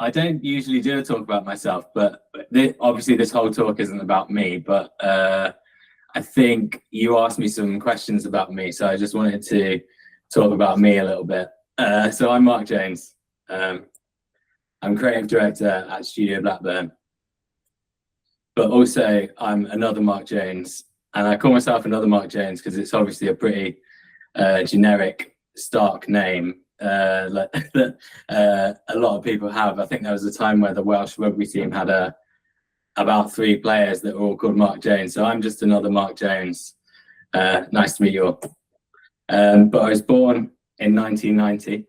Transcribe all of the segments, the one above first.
I don't usually do a talk about myself, but obviously this whole talk isn't about me, but I think you asked me some questions about me, so I just wanted to talk about me a little bit. So I'm Mark Jones. I'm creative director at Studio Blackburn, but also I'm another Mark Jones, and I call myself another Mark Jones because it's obviously a pretty generic, stark name. That a lot of people have. I think there was a time where the Welsh rugby team had about 3 players that were all called Mark Jones. So I'm just another Mark Jones. Nice to meet you all. But I was born in 1990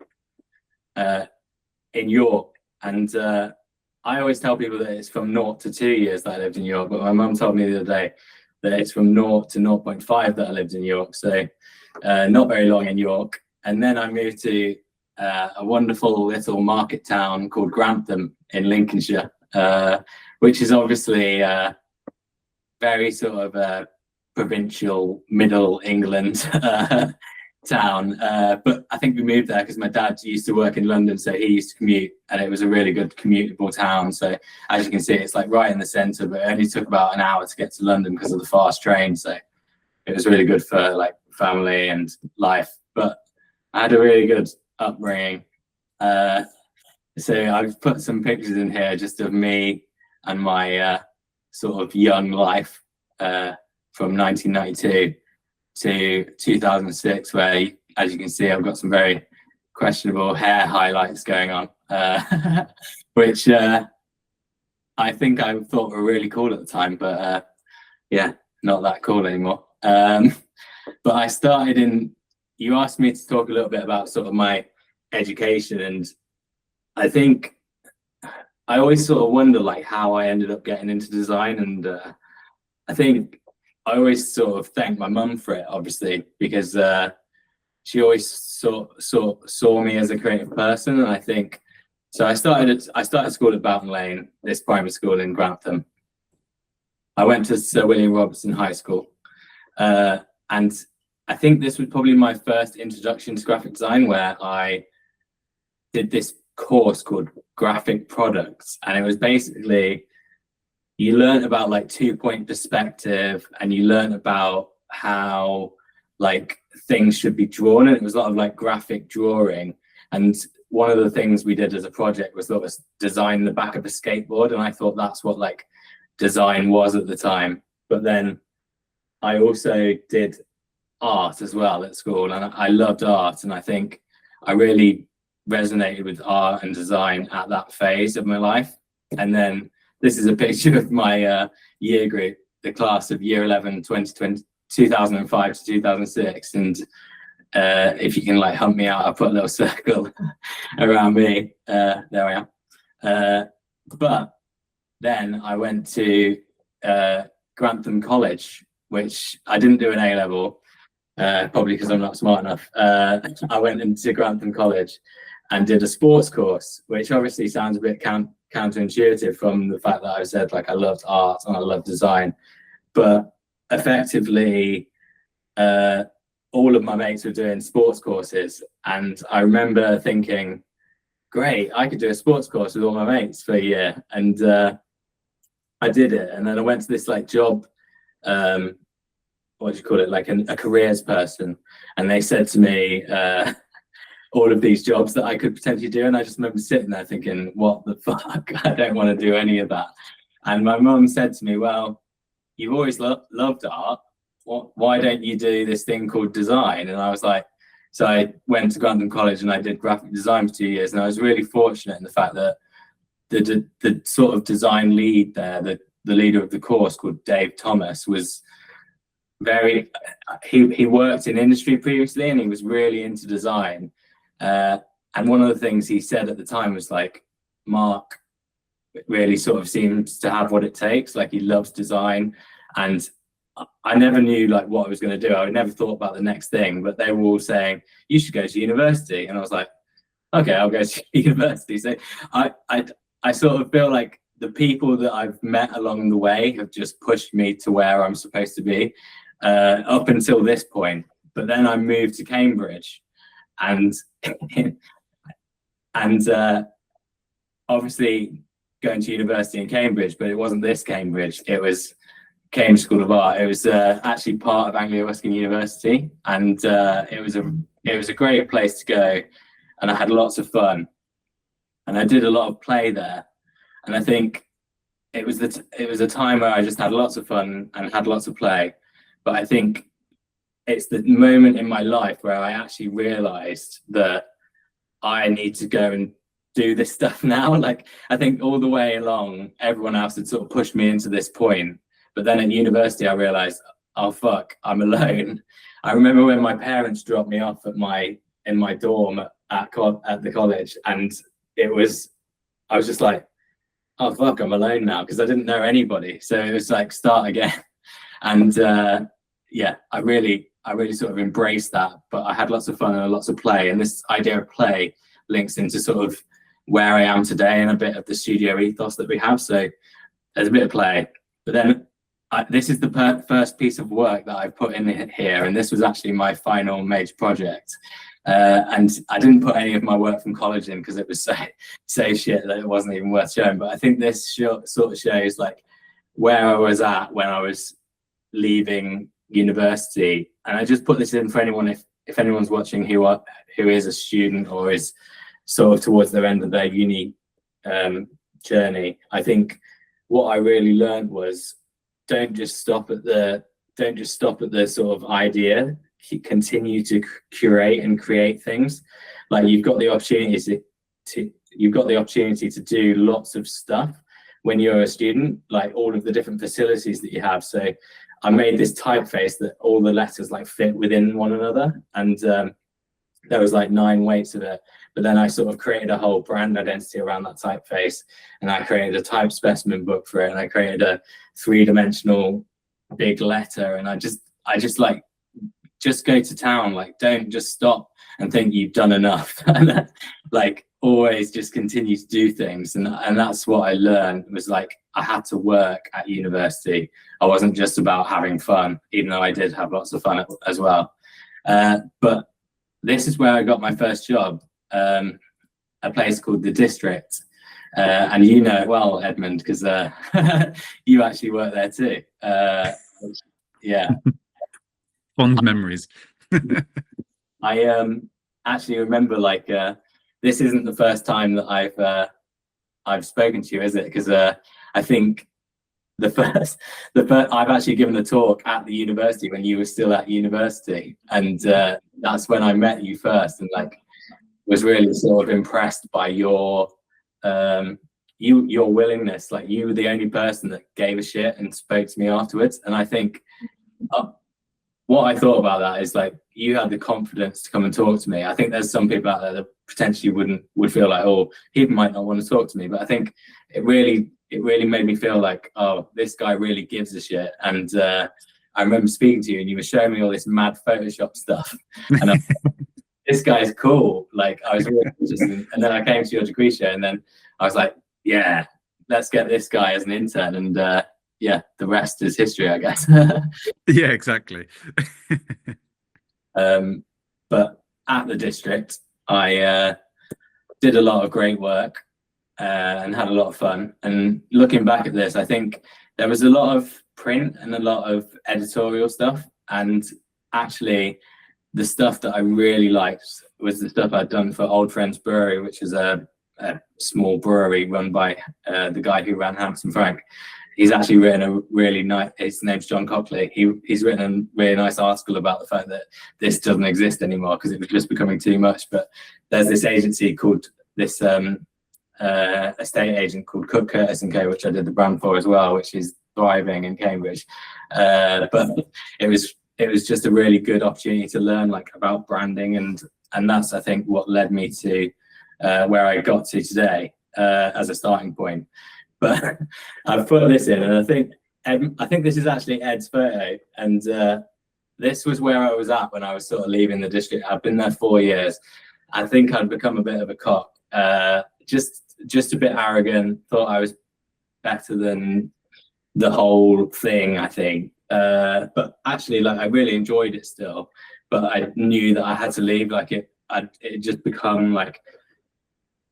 in York, and I always tell people that it's from 0 to 2 years that I lived in York, but my mum told me the other day that it's from 0 to 0.5 that I lived in York. So not very long in York. And then I moved to a wonderful little market town called Grantham in Lincolnshire, which is obviously very sort of provincial, middle England town. But I think we moved there because my dad used to work in London, so he used to commute, and it was a really good commutable town. So as you can see, it's like right in the centre, but it only took about an hour to get to London because of the fast train. So it was really good for like family and life. But I had a really good upbringing. So I've put some pictures in here just of me and my sort of young life from 1992 to 2006, where, as you can see, I've got some very questionable hair highlights going on, which I think I thought were really cool at the time, but yeah, not that cool anymore. But I started in, you asked me to talk a little bit about sort of my education, and I think I always sort of wonder like how I ended up getting into design, and I think I always sort of thank my mum for it, obviously, because she always saw me as a creative person. And I think so. I started school at Boughton Lane, this primary school in Grantham. I went to Sir William Robertson High School, and I think this was probably my first introduction to graphic design, where I did this course called Graphic Products, and it was basically, you learn about like 2-point perspective, and you learn about how like things should be drawn, and it was a lot of like graphic drawing. And one of the things we did as a project was sort of design the back of a skateboard, and I thought that's what like design was at the time. But then I also did art as well at school, and I loved art, and I think I really resonated with art and design at that phase of my life. And then this is a picture of my year group, the class of year 11 2005 to 2006, and if you can like hunt me out, I'll put a little circle around me. There I am. But then I went to Grantham College, which I didn't do an A-level, probably because I'm not smart enough. I went into Grantham College and did a sports course, which obviously sounds a bit counterintuitive from the fact that I said like I loved art and I loved design, but effectively all of my mates were doing sports courses, and I remember thinking, great, I could do a sports course with all my mates for a year. And I did it, and then I went to this like job, what do you call it, like a careers person, and they said to me all of these jobs that I could potentially do, and I just remember sitting there thinking, what the fuck, I don't want to do any of that. And my mum said to me, well, you've always loved art, why don't you do this thing called design? And I was like, so I went to Grantham College and I did graphic design for 2 years, and I was really fortunate in the fact that the sort of design lead there, the leader of the course, called Dave Thomas, was very, he worked in industry previously, and he was really into design. And one of the things he said at the time was like, Mark really sort of seems to have what it takes, like he loves design. And I never knew like what I was going to do. I never thought about the next thing, but they were all saying, you should go to university. And I was like, okay, I'll go to university. So I sort of feel like the people that I've met along the way have just pushed me to where I'm supposed to be up until this point. But then I moved to Cambridge, and obviously going to university in Cambridge, but it wasn't this Cambridge. It was Cambridge School of Art. It was actually part of Anglia-Ruskin University, and it was a great place to go, and I had lots of fun, and I did a lot of play there, and I think it was a time where I just had lots of fun and had lots of play. But I think it's the moment in my life where I actually realized that I need to go and do this stuff now. Like, I think all the way along, everyone else had sort of pushed me into this point. But then at university, I realized, oh, fuck, I'm alone. I remember when my parents dropped me off in my dorm at the college, and I was just like, oh, fuck, I'm alone now, because I didn't know anybody. So it was like, start again. And yeah, I really sort of embraced that. But I had lots of fun and lots of play. And this idea of play links into sort of where I am today and a bit of the studio ethos that we have. So there's a bit of play. But then this is the first piece of work that I put in here. And this was actually my final major project. And I didn't put any of my work from college in because it was so shit that it wasn't even worth showing. But I think this sort of shows like where I was at when I was leaving university. And I just put this in for anyone, if anyone's watching who is a student or is sort of towards the end of their uni journey. I think what I really learned was don't just stop at the sort of idea. Continue to curate and create things. Like you've got the opportunity to do lots of stuff when you're a student, like all of the different facilities that you have. So I made this typeface that all the letters like fit within one another, and there was like 9 weights of it. But then I sort of created a whole brand identity around that typeface, and I created a type specimen book for it, and I created a 3-dimensional big letter, and I just like just go to town. Like, don't just stop and think you've done enough. And like always just continue to do things. And that's what I learned, was like I had to work at university. I wasn't just about having fun, even though I did have lots of fun as well. But this is where I got my first job, a place called The District. And you know it well, Edmund, because you actually work there too. Yeah. Fond memories. I actually remember, like, this isn't the first time that I've spoken to you, is it? Because I think the first I've actually given a talk at the university when you were still at university, and that's when I met you first, and like was really sort of impressed by your willingness. Like, you were the only person that gave a shit and spoke to me afterwards, and I think what I thought about that is like you had the confidence to come and talk to me. I think there's some people out there that potentially would feel like, oh, he might not want to talk to me, but I think it really made me feel like, oh, this guy really gives a shit. And I remember speaking to you, and you were showing me all this mad Photoshop stuff, and I was like, this guy's cool. Like, I was really interested. And then I came to your degree show, and then I was like, yeah, let's get this guy as an intern. And yeah, the rest is history, I guess. Yeah, exactly. But at the District, I did a lot of great work and had a lot of fun. And looking back at this, I think there was a lot of print and a lot of editorial stuff. And actually, the stuff that I really liked was the stuff I'd done for Old Friends Brewery, which is a small brewery run by the guy who ran Hampton Frank. He's actually written a really nice, his name's John Cockley. He's written a really nice article about the fact that this doesn't exist anymore because it was just becoming too much. But there's this agency called, this estate agent called Cook, Curtis & Co, which I did the brand for as well, which is thriving in Cambridge. But it was just a really good opportunity to learn like about branding, and that's, I think, what led me to where I got to today as a starting point. But I've put this in, and I think I think this is actually Ed's photo, and this was where I was at when I was sort of leaving the district. I've been there 4 years. I think I'd become a bit of a cock, just a bit arrogant, thought I was better than the whole thing, I think. But actually, like, I really enjoyed it still, but I knew that I had to leave. Like, it just become like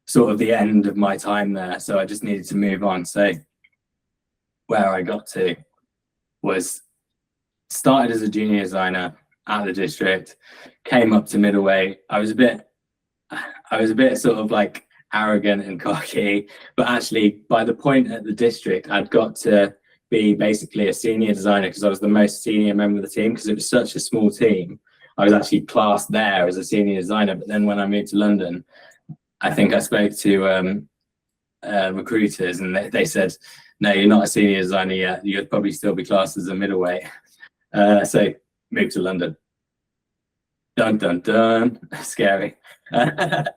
sort of the end of my time there, so I just needed to move on. So where I got to was started as a junior designer at the district, came up to middleweight. I was a bit sort of like arrogant and cocky, but actually by the point at the district, I'd got to be basically a senior designer because I was the most senior member of the team, because it was such a small team. I was actually classed there as a senior designer, but then when I moved to London, I think I spoke to recruiters, and they said, no, you're not a senior designer yet, you'd probably still be classed as a middleweight. So moved to London. Dun dun dun. Scary. But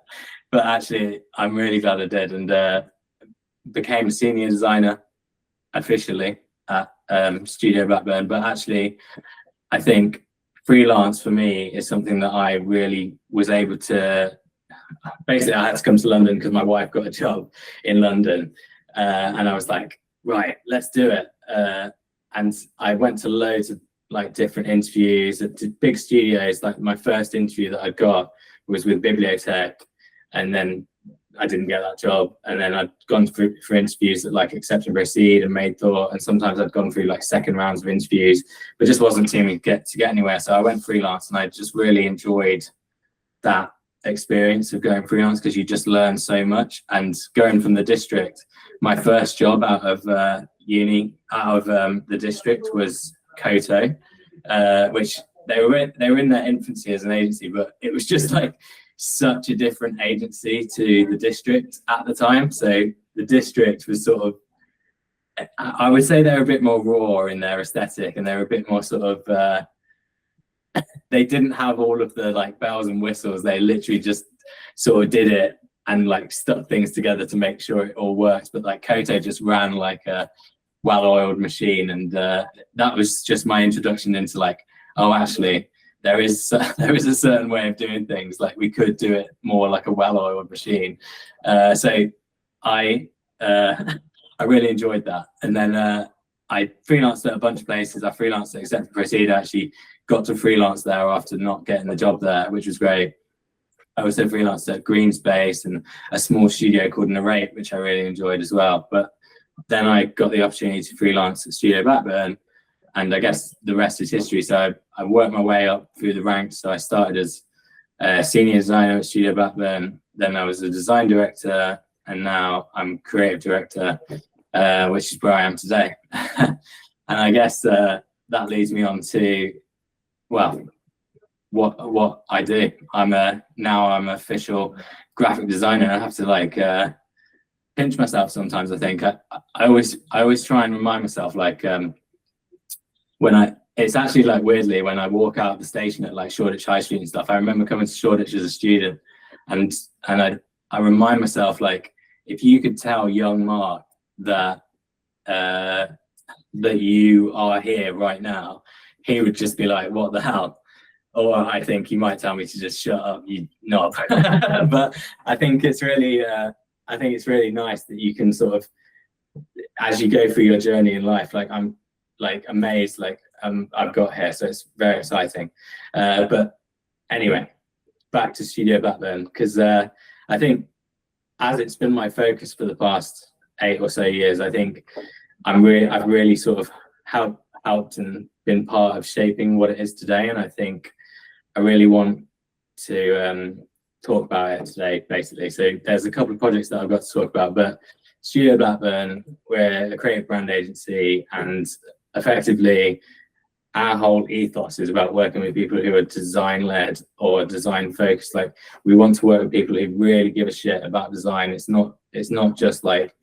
actually I'm really glad I did, and became a senior designer officially at Studio Blackburn. But actually I think freelance for me is something that I really was able to, basically I had to come to London because my wife got a job in London, and I was like, right, let's do it. And I went to loads of like different interviews at big studios. Like my first interview that I got was with Bibliotech, and then I didn't get that job. And then I'd gone through for interviews at like Accept and Proceed and Made Thought, and sometimes I'd gone through like second rounds of interviews, but just wasn't seeming to get anywhere. So I went freelance, and I just really enjoyed that experience of going freelance, because you just learn so much. And going from the district, my first job out of uni, out of the district, was Koto, which they were in their infancy as an agency, but it was just like such a different agency to the district at the time. So the district was sort of, I would say they're a bit more raw in their aesthetic, and they're a bit more sort of they didn't have all of the like bells and whistles. They literally just sort of did it and like stuck things together to make sure it all works. But like Koto just ran like a well-oiled machine, and that was just my introduction into like, oh, actually there is a certain way of doing things. Like we could do it more like a well-oiled machine. So I really enjoyed that. And then I freelanced at a bunch of places. I freelanced at Accept and Proceed. I actually got to freelance there after not getting the job there, which was great. I also freelanced at Green Space and a small studio called Narrate, which I really enjoyed as well. But then I got the opportunity to freelance at Studio Blackburn, and I guess the rest is history. So I worked my way up through the ranks. So I started as a senior designer at Studio Blackburn, then I was a design director, and now I'm creative director, which is where I am today. And I guess that leads me on to, well, what I do. I'm an official graphic designer. I have to like pinch myself sometimes. I think I always try and remind myself, like it's actually like weirdly when I walk out of the station at like Shoreditch High Street and stuff. I remember coming to Shoreditch as a student, and I remind myself, like, if you could tell young Mark that that you are here right now, he would just be like, what the hell? Or I think he might tell me to just shut up, you knob. But I think it's really nice that you can sort of, as you go through your journey in life, like I'm like amazed, like I've got here, so it's very exciting. But anyway, back to Studio Blackburn, because I think as it's been my focus for the past 8 or so years, I think I've really sort of helped and been part of shaping what it is today. And I think I really want to talk about it today, basically. So there's a couple of projects that I've got to talk about, but Studio Blackburn, we're a creative brand agency, and effectively our whole ethos is about working with people who are design-led or design-focused. Like, we want to work with people who really give a shit about design. It's not just like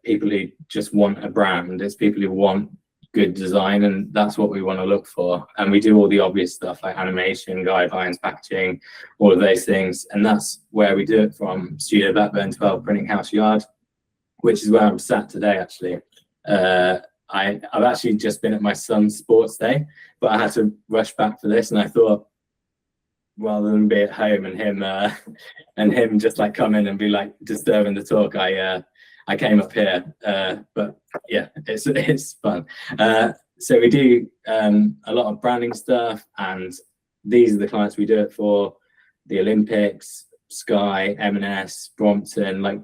people who just want a brand. It's people who want good design, and that's what we want to look for. And we do all the obvious stuff like animation, guidelines, packaging, all of those things. And that's where we do it from, Studio Blackburn 12 Printing House Yard, which is where I'm sat today, actually. I've actually just been at my son's sports day, but I had to rush back for this, and I thought, rather than be at home and him just like come in and be like disturbing the talk, I came up here. But yeah, it's fun. So we do a lot of branding stuff, and these are the clients we do it for: the Olympics, Sky, M&S, Brompton, like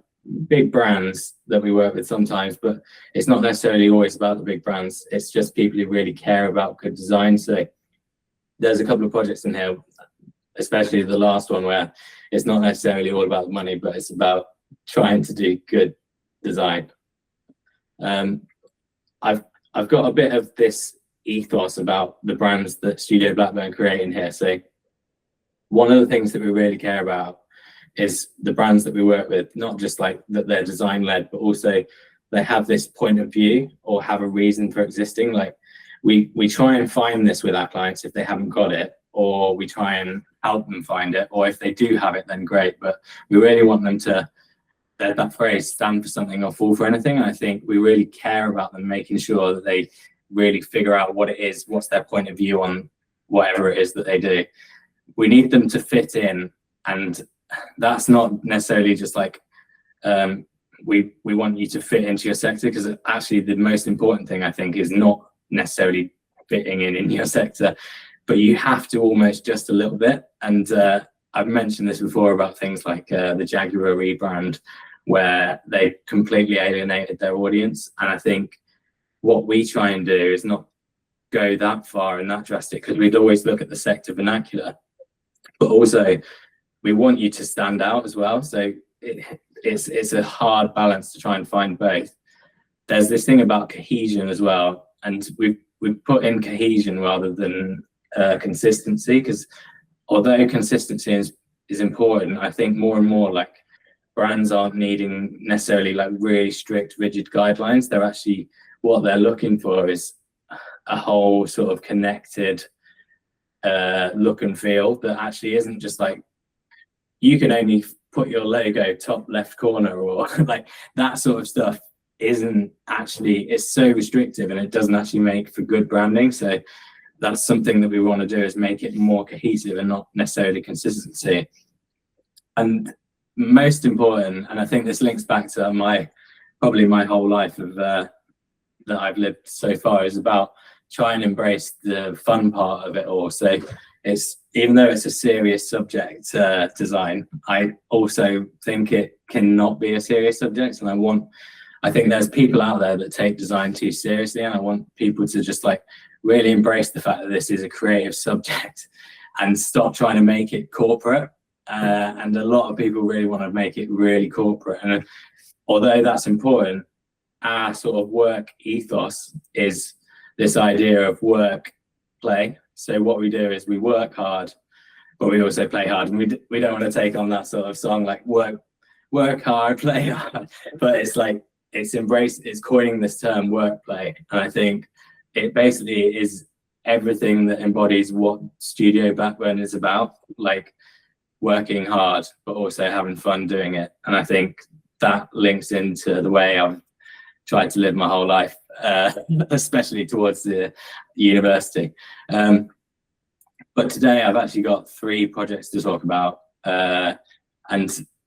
big brands that we work with sometimes. But it's not necessarily always about the big brands. It's just people who really care about good design. So there's a couple of projects in here, especially the last one, where it's not necessarily all about the money, but it's about trying to do good design. I've got a bit of this ethos about the brands that Studio Blackburn create in here. So one of the things that we really care about is the brands that we work with, not just like that they're design led, but also they have this point of view or have a reason for existing. Like we try and find this with our clients if they haven't got it, or we try and help them find it, or if they do have it, then great. But we really want them to, that phrase, stand for something or fall for anything. And I think we really care about them making sure that they really figure out what it is, what's their point of view on whatever it is that they do. We need them to fit in, and that's not necessarily just like we want you to fit into your sector, because actually the most important thing I think is not necessarily fitting in your sector, but you have to almost just a little bit. And I've mentioned this before about things like the Jaguar rebrand, where they completely alienated their audience. And I think what we try and do is not go that far and that drastic, because we'd always look at the sector vernacular, but also we want you to stand out as well. So it's a hard balance to try and find both. There's this thing about cohesion as well, and we've put in cohesion rather than consistency, because although consistency is important, I think more and more like brands aren't needing necessarily like really strict, rigid guidelines. They're actually, what they're looking for is a whole sort of connected look and feel that actually isn't just like, you can only put your logo top left corner, or like that sort of stuff isn't actually, it's so restrictive, and it doesn't actually make for good branding. So that's something that we want to do, is make it more cohesive and not necessarily consistency. And most important, and I think this links back to probably my whole life of that I've lived so far, is about try and embrace the fun part of it all. So it's, even though it's a serious subject, design, I also think it cannot be a serious subject. And I think there's people out there that take design too seriously, and I want people to just like really embrace the fact that this is a creative subject and stop trying to make it corporate. And a lot of people really want to make it really corporate. And although that's important, our sort of work ethos is this idea of work, play. So what we do is we work hard, but we also play hard. And we don't want to take on that sort of song like work hard, play hard. But it's like, it's coining this term work play. And I think it basically is everything that embodies what Studio Blackburn is about, like working hard, but also having fun doing it. And I think that links into the way I've tried to live my whole life, especially towards the university. But today I've actually got 3 projects to talk about, and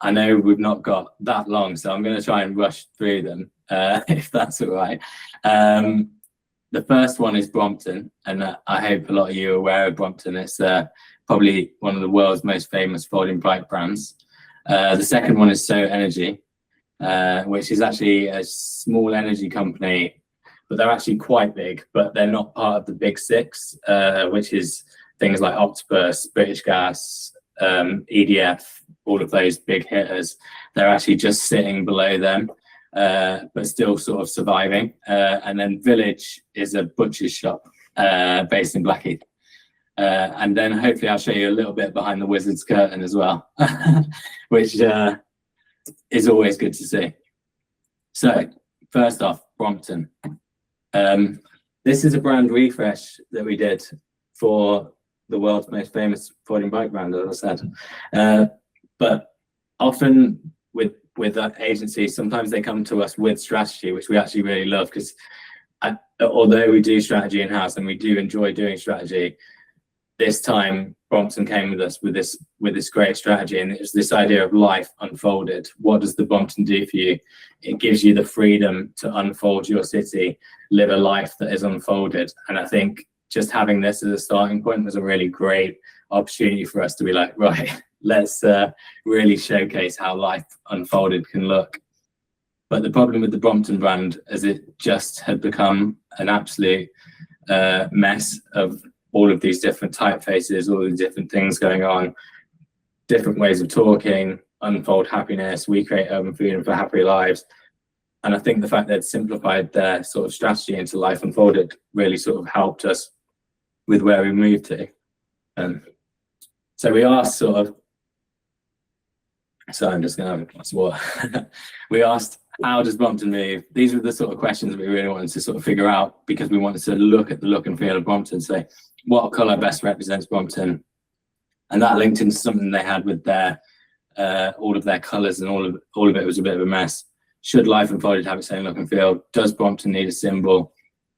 I know we've not got that long, so I'm going to try and rush through them, if that's all right. The first one is Brompton, and I hope a lot of you are aware of Brompton. It's probably one of the world's most famous folding bike brands. The second one is So Energy, which is actually a small energy company, but they're actually quite big, but they're not part of the big 6, which is things like Octopus, British Gas, EDF, all of those big hitters. They're actually just sitting below them, but still sort of surviving. And then Village is a butcher's shop based in Blackheath. And then hopefully I'll show you a little bit behind the wizard's curtain as well, which is always good to see. So first off, Brompton. This is a brand refresh that we did for the world's most famous folding bike brand, as I said. But often with that agency, sometimes they come to us with strategy, which we actually really love, because although we do strategy in-house and we do enjoy doing strategy, this time Brompton came with us with this great strategy, and it's this idea of life unfolded. What does the Brompton do for you? It gives you the freedom to unfold your city, live a life that is unfolded. And I think just having this as a starting point was a really great opportunity for us to be like, right, let's really showcase how life unfolded can look. But the problem with the Brompton brand is it just had become an absolute mess of all of these different typefaces, all the different things going on, different ways of talking, unfold happiness, we create urban freedom for happy lives. And I think the fact they'd simplified their sort of strategy into life unfolded really sort of helped us with where we moved to. So we asked sort of, so I'm just going to have a glass of water. We asked, how does Brompton move? These were the sort of questions we really wanted to sort of figure out, because we wanted to look at the look and feel of Brompton, say what colour best represents Brompton, and that linked into something they had with their all of their colours, and all of it was a bit of a mess. Should life unfolded have its own look and feel? Does Brompton need a symbol?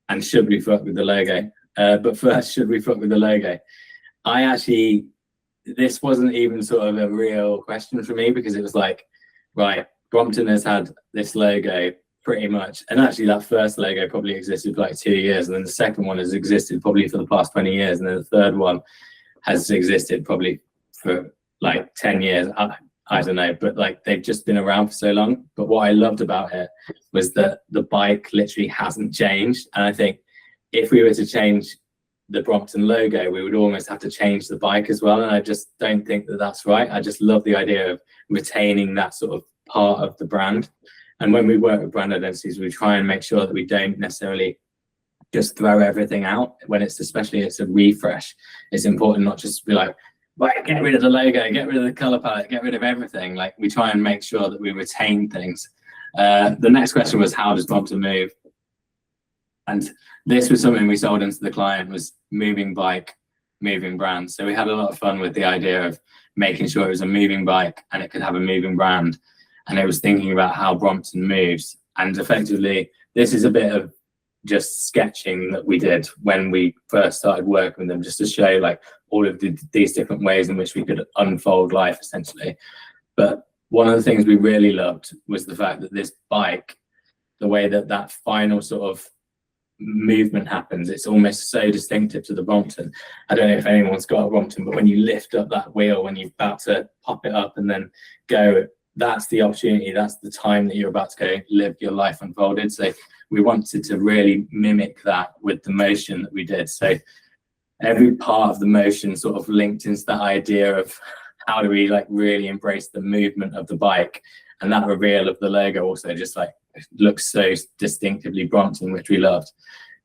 And should we fuck with the logo? But first, should we fuck with the logo? This wasn't even sort of a real question for me, because it was like, right, Brompton has had this logo pretty much, and actually that first logo probably existed for like 2 years, and then the second one has existed probably for the past 20 years, and then the third one has existed probably for like 10 years. I don't know, but like they've just been around for so long. But what I loved about it was that the bike literally hasn't changed, and I think if we were to change the Brompton logo, we would almost have to change the bike as well, and I just don't think that that's right. I just love the idea of retaining that sort of part of the brand. And when we work with brand identities, we try and make sure that we don't necessarily just throw everything out. When it's a refresh, it's important not just to be like, right, get rid of the logo, get rid of the color palette, get rid of everything. Like, we try and make sure that we retain things. The next question was, how does Brompton move? And this was something we sold into the client, was moving bike, moving brand. So we had a lot of fun with the idea of making sure it was a moving bike and it could have a moving brand. And it was thinking about how Brompton moves. And effectively, this is a bit of just sketching that we did when we first started working with them, just to show like all of these different ways in which we could unfold life, essentially. But one of the things we really loved was the fact that this bike, the way that that final sort of movement happens, it's almost so distinctive to the Brompton. I don't know if anyone's got a Brompton, but when you lift up that wheel, when you're about to pop it up and then go, that's the opportunity, that's the time that you're about to go live your life unfolded. So we wanted to really mimic that with the motion that we did. So every part of the motion sort of linked into that idea of how do we like really embrace the movement of the bike. And that reveal of the logo also just like looks so distinctively Brompton, which we loved.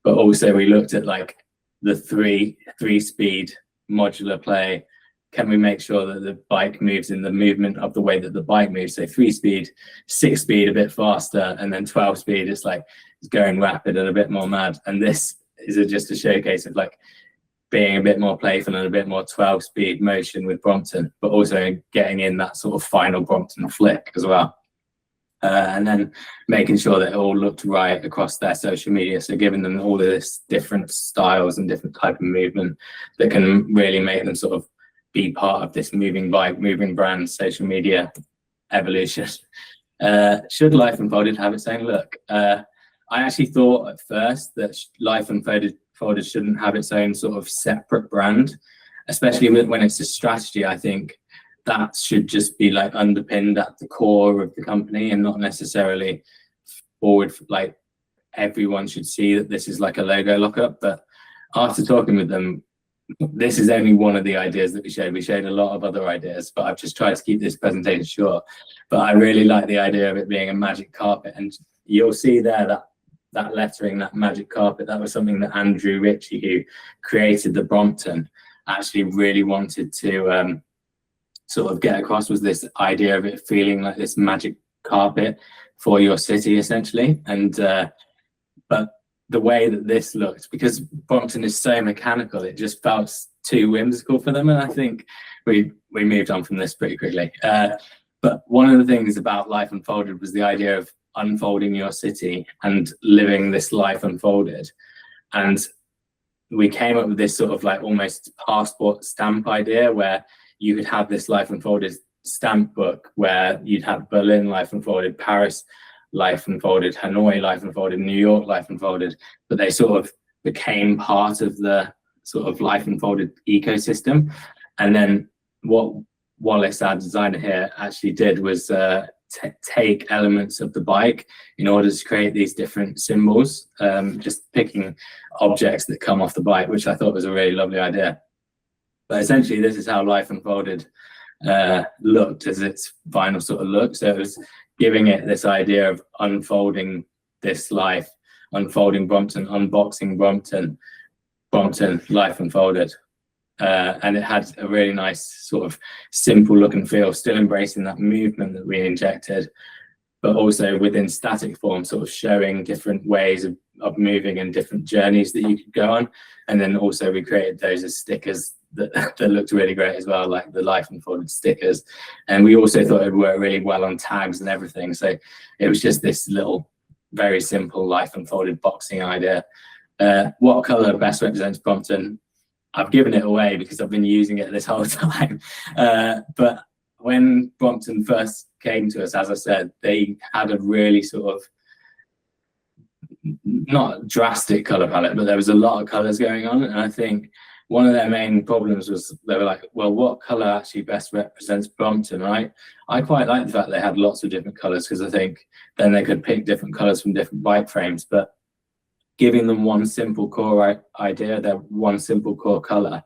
But also we looked at like the three-speed modular play. Can we make sure that the bike moves in the movement of the way that the bike moves? So 3-speed, 6-speed a bit faster, and then 12-speed it's like it's going rapid and a bit more mad. And this is just a showcase of like being a bit more playful and a bit more 12-speed motion with Brompton, but also getting in that sort of final Brompton flick as well. And then making sure that it all looked right across their social media. So giving them all of this different styles and different type of movement that can really make them sort of be part of this moving bike, moving brand, social media evolution. Should Life Unfolded have its own look? I actually thought at first that Life Unfolded shouldn't have its own sort of separate brand, especially when it's a strategy. I think that should just be like underpinned at the core of the company and not necessarily forward, like everyone should see that this is like a logo lockup. But after talking with them, this is only one of the ideas that we showed. We showed a lot of other ideas, but I've just tried to keep this presentation short. But I really like the idea of it being a magic carpet, and you'll see there that lettering, that magic carpet, that was something that Andrew Ritchie, who created the Brompton, actually really wanted to sort of get across, was this idea of it feeling like this magic carpet for your city, essentially. And but the way that this looked, because Brompton is so mechanical, it just felt too whimsical for them, and I think we moved on from this pretty quickly. But one of the things about Life Unfolded was the idea of unfolding your city and living this life unfolded. And we came up with this sort of like almost passport stamp idea where you could have this life unfolded stamp book where you'd have Berlin life unfolded, Paris life unfolded, Hanoi life unfolded, New York life unfolded, but they sort of became part of the sort of life unfolded ecosystem. And then what Wallace, our designer here, actually did was take elements of the bike in order to create these different symbols, just picking objects that come off the bike, which I thought was a really lovely idea. But essentially, this is how life unfolded looked as its final sort of look. So it was giving it this idea of unfolding this life, unfolding Brompton, unboxing Brompton, Brompton, life unfolded. And it had a really nice sort of simple look and feel, still embracing that movement that we injected, but also within static form, sort of showing different ways of moving and different journeys that you could go on. And then also we created those as stickers that looked really great as well, like the life unfolded stickers. And we also thought it would work really well on tags and everything. So it was just this little, very simple life unfolded boxing idea. What colour best represents Brompton? I've given it away because I've been using it this whole time. But when Brompton first came to us, as I said, they had a really sort of not drastic colour palette, but there was a lot of colours going on. And I think one of their main problems was they were like, well, what colour actually best represents Brompton, right? I quite like the fact they had lots of different colours because I think then they could pick different colours from different bike frames. But giving them one simple core idea, their one simple core color,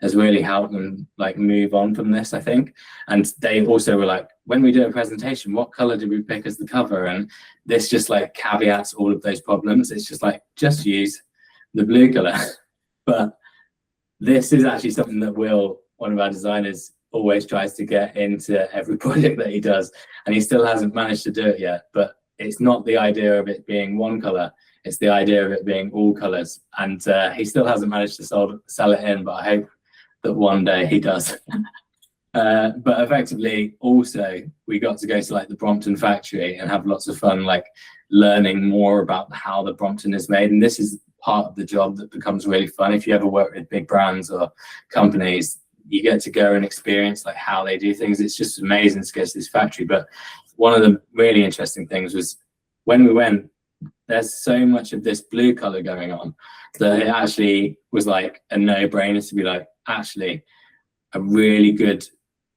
has really helped them like move on from this, I think. And they also were like, when we do a presentation, what color did we pick as the cover? And this just like caveats all of those problems. It's just like, just use the blue color. But this is actually something that one of our designers, always tries to get into every project that he does. And he still hasn't managed to do it yet. But it's not the idea of it being one color. It's the idea of it being all colours, and he still hasn't managed to sell it in, but I hope that one day he does. But effectively, also, we got to go to like the Brompton factory and have lots of fun, like learning more about how the Brompton is made. And this is part of the job that becomes really fun. If you ever work with big brands or companies, you get to go and experience like how they do things. It's just amazing to go to this factory. But one of the really interesting things was when we went, there's so much of this blue color going on that it actually was like a no-brainer to be like, actually, a really good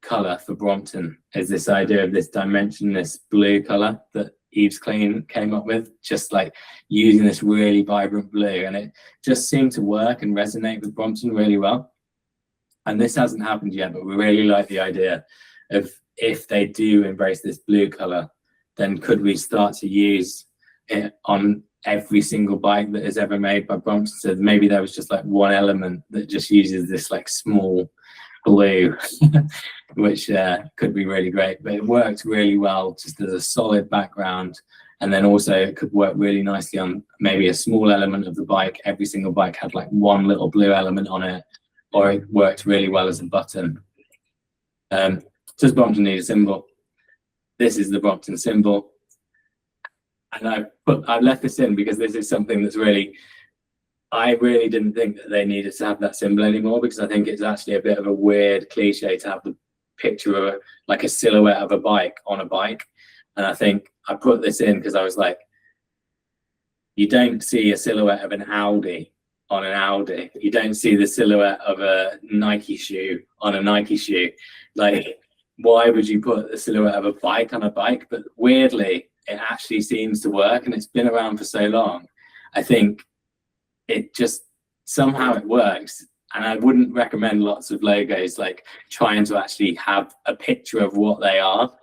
color for Brompton is this idea of this dimensionless blue color that Yves Klein came up with, just like using this really vibrant blue, and it just seemed to work and resonate with Brompton really well. And this hasn't happened yet, but we really like the idea of, if they do embrace this blue color, then could we start to use it on every single bike that is ever made by Brompton? So maybe there was just like one element that just uses this like small blue, which could be really great. But it worked really well just as a solid background, and then also it could work really nicely on maybe a small element of the bike. Every single bike had like one little blue element on it, or it worked really well as a button. Does Brompton need a symbol? This is the Brompton symbol. And I've left this in because this is something that's really, I really didn't think that they needed to have that symbol anymore, because I think it's actually a bit of a weird cliche to have the picture of like a silhouette of a bike on a bike. And I think I put this in because I was like, you don't see a silhouette of an Audi on an Audi. You don't see the silhouette of a Nike shoe on a Nike shoe. Like, why would you put the silhouette of a bike on a bike? But weirdly, it actually seems to work, and it's been around for so long. I think it just somehow it works. And I wouldn't recommend lots of logos like trying to actually have a picture of what they are,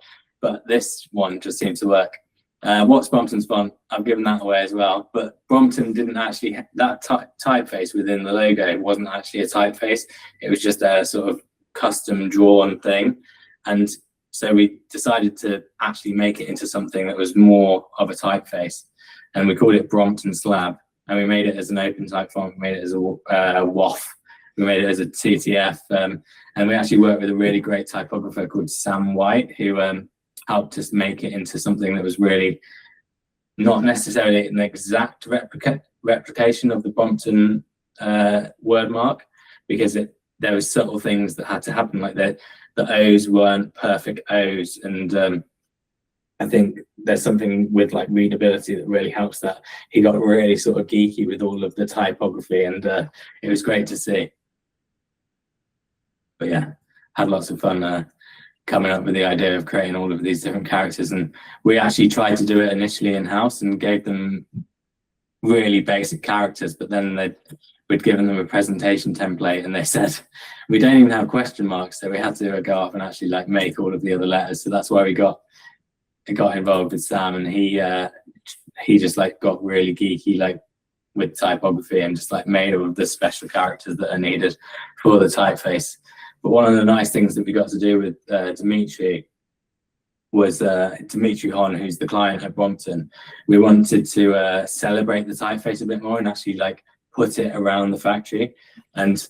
but this one just seems to work. What's Brompton's font? I've given that away as well, but Brompton didn't actually, that typeface within the logo wasn't actually a typeface. It was just a sort of custom drawn thing. And so we decided to actually make it into something that was more of a typeface, and we called it Brompton Slab. And we made it as an open type font. We made it as a WOF. We made it as a TTF. And we actually worked with a really great typographer called Sam White, who helped us make it into something that was really not necessarily an exact replication of the Brompton word mark, because there was subtle things that had to happen, like the O's weren't perfect O's, and I think there's something with like readability that really helps that. He got really sort of geeky with all of the typography, and it was great to see. But yeah, had lots of fun coming up with the idea of creating all of these different characters, and we actually tried to do it initially in-house and gave them really basic characters, but then we'd given them a presentation template and they said we don't even have question marks, so we had to go off and actually like make all of the other letters. So that's why we got involved with Sam, and he just like got really geeky like with typography and just like made all of the special characters that are needed for the typeface. But one of the nice things that we got to do with Dimitri was Dimitri Hon, who's the client at Brompton. We wanted to celebrate the typeface a bit more and actually like put it around the factory. And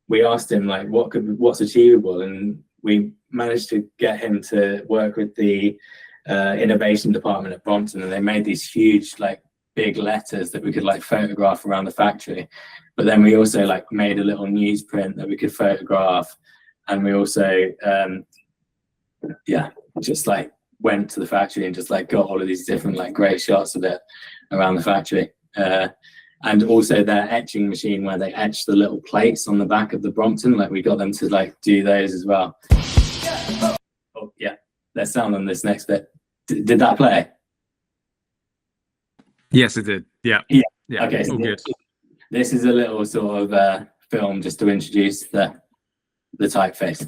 we asked him like what's achievable, and we managed to get him to work with the innovation department at Brompton, and they made these huge like big letters that we could like photograph around the factory. But then we also like made a little newsprint that we could photograph, and we also just like went to the factory and just like got all of these different like great shots of it around the factory. And also their etching machine where they etch the little plates on the back of the Brompton, like we got them to like do those as well. Oh yeah, let's sound on this next bit. Did that play? Yes, it did. Yeah. Okay, so all good. This is a little sort of film just to introduce the typeface.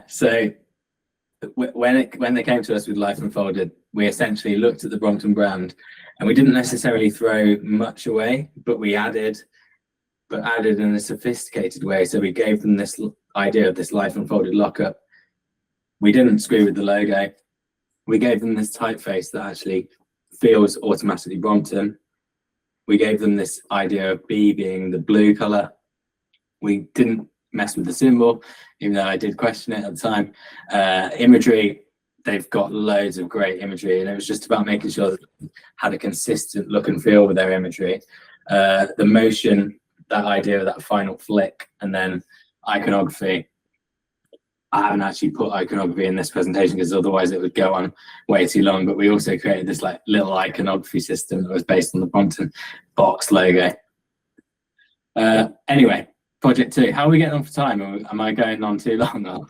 So when they came to us with Life Unfolded, we essentially looked at the Brompton brand, and we didn't necessarily throw much away, but we added in a sophisticated way. So we gave them this idea of this Life Unfolded lockup. We didn't screw with the logo. We gave them this typeface that actually feels automatically Brompton. We gave them this idea of B being the blue color. We didn't mess with the symbol, even though I did question it at the time. Imagery, they've got loads of great imagery, and it was just about making sure that they had a consistent look and feel with their imagery. The motion, that idea of that final flick, and then iconography. I haven't actually put iconography in this presentation because otherwise it would go on way too long, but we also created this like little iconography system that was based on the Brompton box logo. Anyway, project 2. How are we getting on for time? Am I going on too long?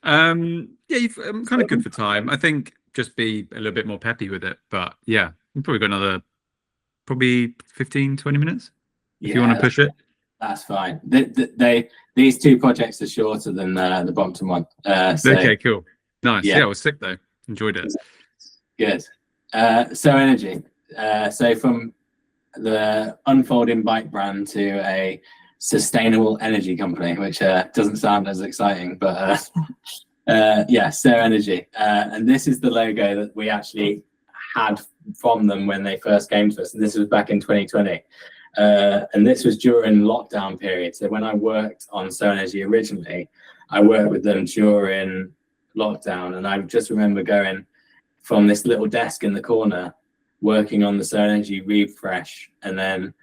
Yeah, I'm kind of good for time. I think just be a little bit more peppy with it. But yeah, we've probably got another 15-20 minutes if you want to push it. That's fine. These two projects are shorter than the Brompton one. Okay, cool. Nice. Yeah, it was sick though. Enjoyed it. Good. So energy. So from the unfolding bike brand to a sustainable energy company, which doesn't sound as exciting, but yeah, So Energy. And this is the logo that we actually had from them when they first came to us. And this was back in 2020. And this was during lockdown period. So when I worked on So Energy originally, I worked with them during lockdown. And I just remember going from this little desk in the corner, working on the So Energy refresh, and then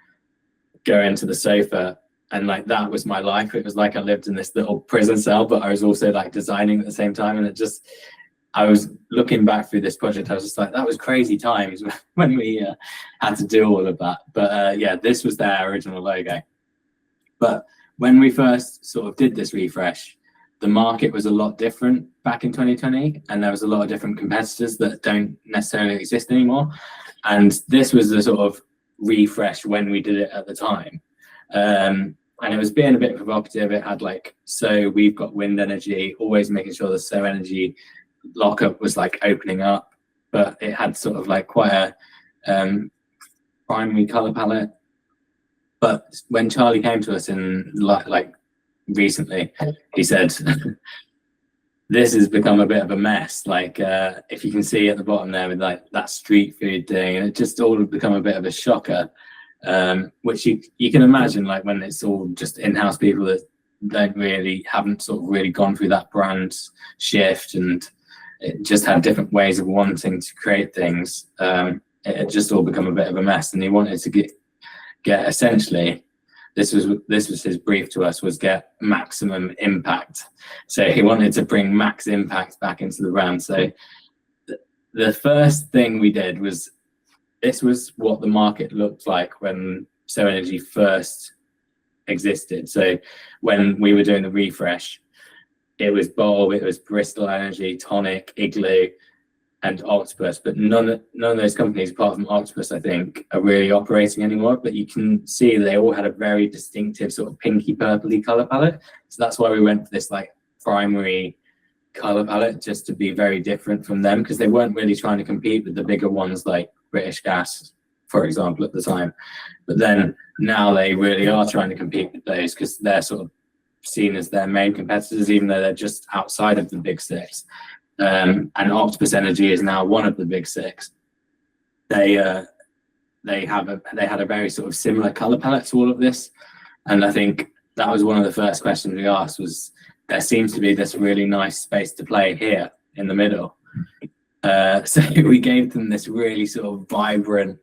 going to the sofa. And like, that was my life. It was like I lived in this little prison cell, but I was also like designing at the same time. And I was looking back through this project, I was just like, that was crazy times when we had to do all of that. But yeah, this was their original logo. But when we first sort of did this refresh, the market was a lot different back in 2020. And there was a lot of different competitors that don't necessarily exist anymore. And this was the sort of refresh when we did it at the time. And it was being a bit provocative. It had like, so we've got wind energy, always making sure the so energy lockup was like opening up, but it had sort of like quite a primary color palette. But when Charlie came to us in like recently, he said, this has become a bit of a mess. Like if you can see at the bottom there with like that street food thing, and it just all become a bit of a shocker. Which you can imagine, like when it's all just in-house people that haven't sort of really gone through that brand shift, and it just had different ways of wanting to create things. It just all become a bit of a mess, and he wanted to get essentially, this was his brief to us, was get maximum impact. So he wanted to bring max impact back into the brand. So the first thing we did was, this was what the market looked like when So Energy first existed. So when we were doing the refresh, it was Bulb, it was Bristol Energy, Tonic, Igloo, and Octopus. But none of those companies, apart from Octopus, I think, are really operating anymore. But you can see they all had a very distinctive sort of pinky purpley color palette. So that's why we went for this like primary color palette, just to be very different from them, because they weren't really trying to compete with the bigger ones like British Gas, for example, at the time. But then now they really are trying to compete with those, because they're sort of seen as their main competitors, even though they're just outside of the big six. And Octopus Energy is now one of the big six. They had a very sort of similar color palette to all of this, and I think that was one of the first questions we asked, was there seems to be this really nice space to play here in the middle. So we gave them this really sort of vibrant,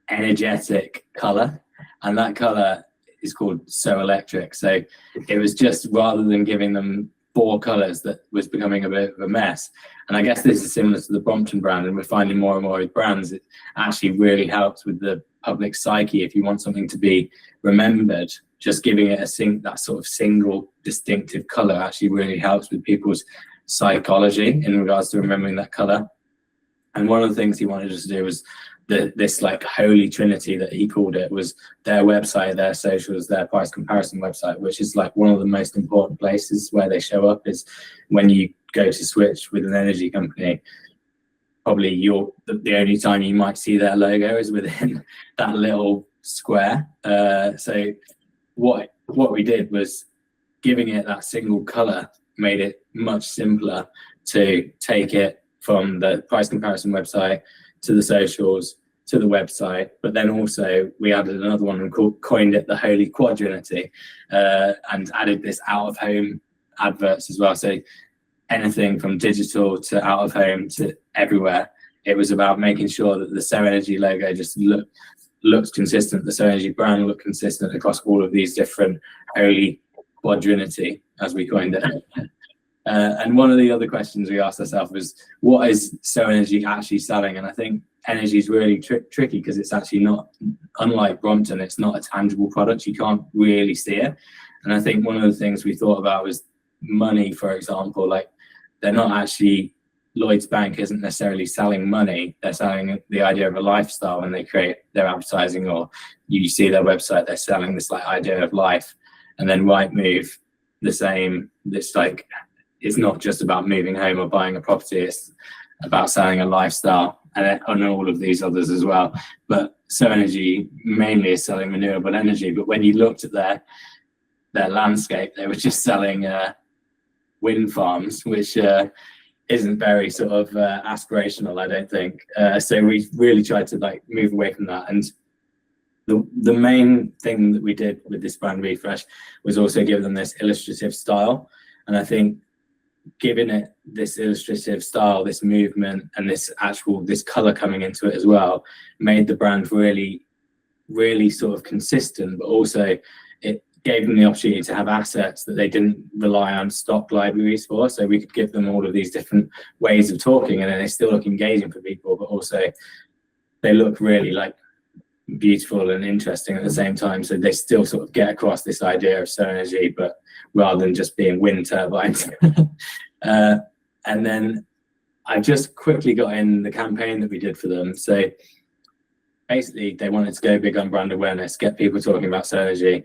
energetic color, and that color is called So Electric. So it was just, rather than giving them 4 colors, that was becoming a bit of a mess. And I guess this is similar to the Brompton brand, and we're finding more and more with brands, it actually really helps with the public psyche. If you want something to be remembered, just giving it that sort of single distinctive color actually really helps with people's psychology in regards to remembering that color. And one of the things he wanted us to do was this like holy trinity that he called it, was their website, their socials, their price comparison website, which is like one of the most important places where they show up. Is when you go to switch with an energy company, probably the only time you might see their logo is within that little square. So what we did was, giving it that single color made it much simpler to take it from the price comparison website to the socials to the website. But then also we added another one and coined it the Holy Quadrinity, and added this out of home adverts as well. So anything from digital to out of home to everywhere, it was about making sure that the So Energy logo just looked consistent, the So Energy brand looked consistent across all of these different Holy Quadrinity, as we coined it. And one of the other questions we asked ourselves was, what is So Energy actually selling? And I think energy is really tricky, because it's actually not, unlike Brompton, it's not a tangible product. You can't really see it. And I think one of the things we thought about was money, for example. Like, they're not actually, Lloyds Bank isn't necessarily selling money. They're selling the idea of a lifestyle when they create their advertising, or you see their website, they're selling this like idea of life. And then Rightmove, the same. This like, it's not just about moving home or buying a property, it's about selling a lifestyle, and all of these others as well. But So Energy mainly is selling renewable energy. But when you looked at their landscape, they were just selling wind farms, which isn't very sort of aspirational, I don't think. So we really tried to like move away from that. And the main thing that we did with this brand refresh was also give them this illustrative style. And I think giving it this illustrative style, this movement, and this color coming into it as well, made the brand really, really sort of consistent, but also it gave them the opportunity to have assets that they didn't rely on stock libraries for. So we could give them all of these different ways of talking, and then they still look engaging for people, but also they look really like beautiful and interesting at the same time. So they still sort of get across this idea of So Energy, but rather than just being wind turbines. And then I just quickly got in the campaign that we did for them. So basically they wanted to go big on brand awareness, get people talking about So Energy.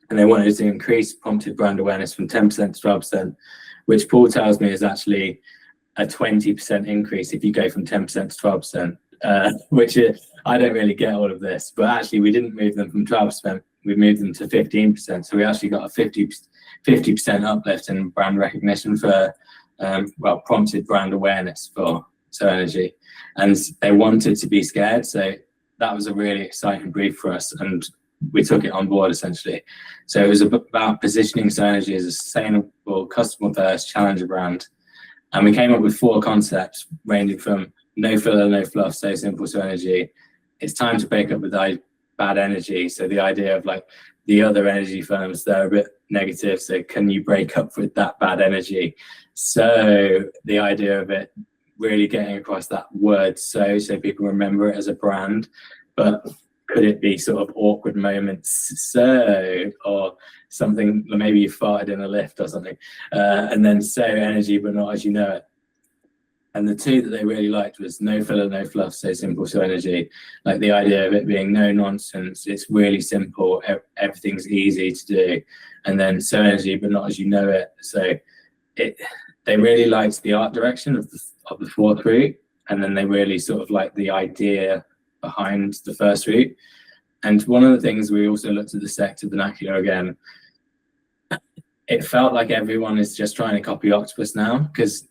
and they wanted to increase prompted brand awareness from 10% to 12%, which Paul tells me is actually a 20% increase if you go from 10% to 12%, which is, I don't really get all of this, but actually we didn't move them from 12%, we moved them to 15%. So we actually got a 50% uplift in brand recognition for, well, prompted brand awareness for So Energy. And they wanted to be scared. So that was a really exciting brief for us, and we took it on board essentially. So it was about positioning So Energy as a sustainable, customer first challenger brand. And we came up with 4 concepts ranging from no filler, no fluff, so simple, So Energy. It's time to break up with bad energy. So the idea of like the other energy firms, they're a bit negative. So can you break up with that bad energy? So the idea of it really getting across that word so people remember it as a brand, but could it be sort of awkward moments, so, or something, maybe you farted in a lift or something, and then So Energy but not as you know it. And the 2 that they really liked was no filler, no fluff, so simple, So Energy. Like the idea of it being no nonsense, it's really simple, everything's easy to do. And then So Energy but not as you know it. So they really liked the art direction of the 4th route, and then they really sort of liked the idea behind the first route. And one of the things, we also looked at the sector vernacular again. It felt like everyone is just trying to copy Octopus now, because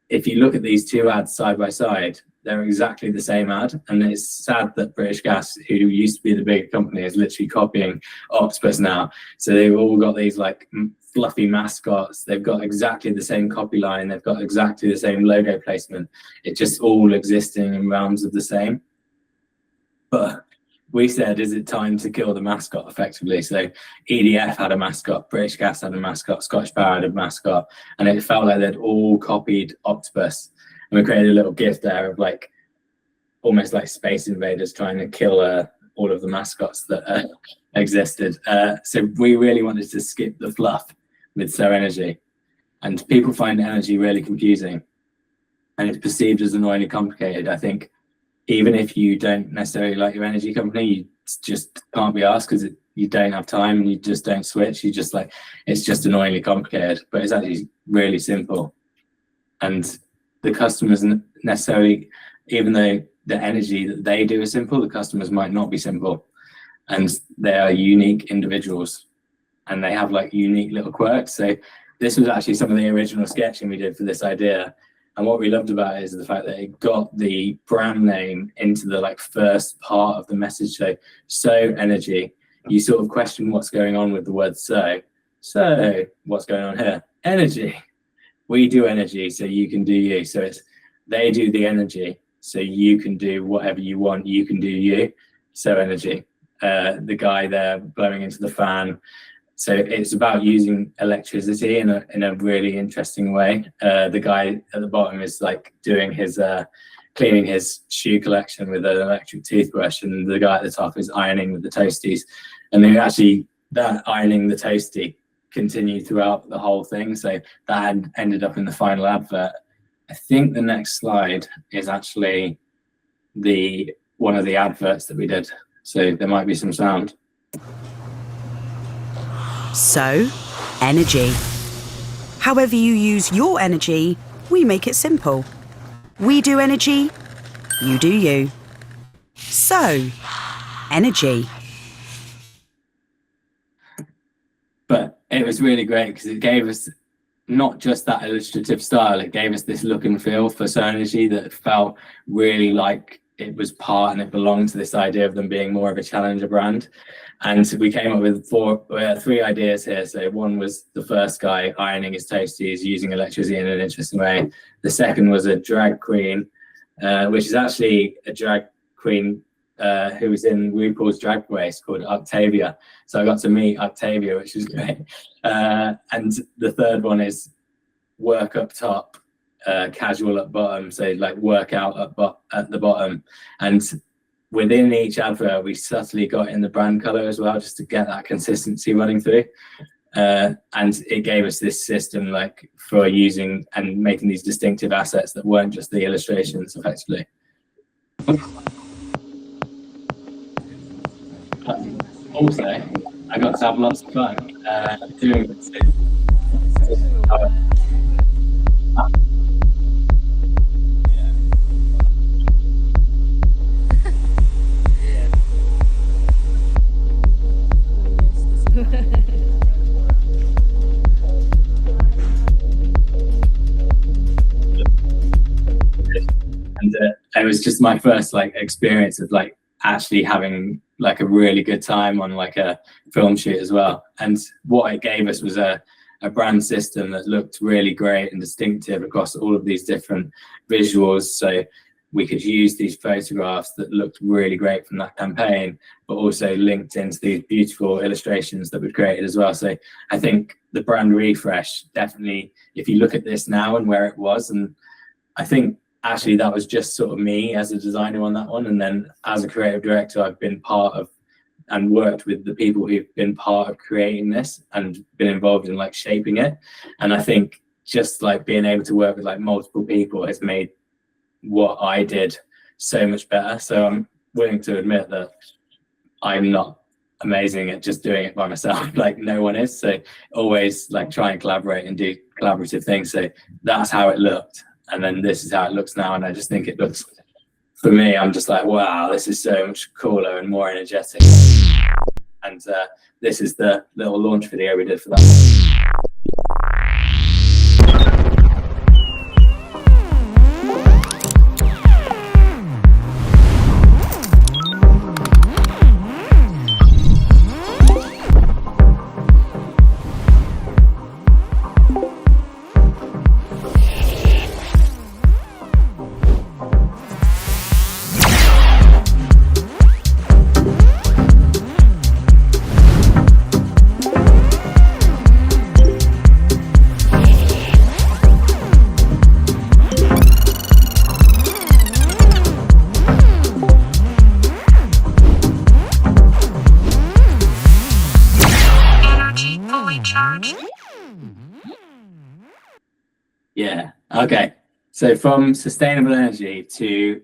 if you look at these 2 ads side by side, they're exactly the same ad. And it's sad that British Gas, who used to be the big company, is literally copying Octopus now. So they've all got these like fluffy mascots. They've got exactly the same copy line. They've got exactly the same logo placement. It just all existing in realms of the same. But we said, is it time to kill the mascot effectively? So EDF had a mascot, British Gas had a mascot, Scottish Power had a mascot, and it felt like they'd all copied Octopus. And we created a little gif there of like, almost like Space Invaders trying to kill all of the mascots that existed. So we really wanted to skip the fluff with So Energy. And people find energy really confusing, and it's perceived as annoyingly complicated. I think even if you don't necessarily like your energy company, you just can't be asked, because you don't have time and you just don't switch. You just like, it's just annoyingly complicated, but it's actually really simple. And the customers necessarily, even though the energy that they do is simple, the customers might not be simple. And they are unique individuals, and they have like unique little quirks. So this was actually some of the original sketching we did for this idea. And what we loved about it is the fact that it got the brand name into the like first part of the message. So Energy, you sort of question what's going on with the word so what's going on here? Energy. We do energy, so you can do you. So it's, they do the energy, so you can do whatever you want, you can do you. So Energy. The guy there blowing into the fan. So it's about using electricity in a really interesting way. The guy at the bottom is like doing his cleaning his shoe collection with an electric toothbrush, and the guy at the top is ironing with the toasties. And then actually that ironing the toasty continued throughout the whole thing. So that ended up in the final advert. I think the next slide is actually one of the adverts that we did. So there might be some sound. So, energy. However you use your energy, we make it simple. We do energy, you do you. So, energy. But it was really great because it gave us not just that illustrative style, it gave us this look and feel for So Energy that felt really like it was part and it belonged to this idea of them being more of a challenger brand. And we came up with 3 ideas here. So one was the first guy ironing his toasties using electricity in an interesting way. The second was a drag queen, which is actually a drag queen who was in RuPaul's Drag Race called Octavia. So I got to meet Octavia, which was great. And the third one is work up top, casual at bottom. So like work out at the bottom. And within each advert, we subtly got in the brand color as well, just to get that consistency running through. And it gave us this system like for using and making these distinctive assets that weren't just the illustrations effectively. Also, I got to have lots of fun doing this. And it was just my first like experience of like actually having like a really good time on like a film shoot as well. And what it gave us was a brand system that looked really great and distinctive across all of these different visuals. So we could use these photographs that looked really great from that campaign, but also linked into these beautiful illustrations that we created as well. So I think the brand refresh, definitely, if you look at this now and where it was, and I think actually that was just sort of me as a designer on that one. And then as a creative director, I've been part of and worked with the people who've been part of creating this and been involved in like shaping it. And I think just like being able to work with like multiple people has made what I did so much better. So I'm willing to admit that I'm not amazing at just doing it by myself, like no one is. So always like try and collaborate and do collaborative things. So that's how it looked. And then this is how it looks now. And I just think it looks, for me, I'm just like, wow, this is so much cooler and more energetic. And this is the little launch video we did for that. Yeah. Okay. So from sustainable energy to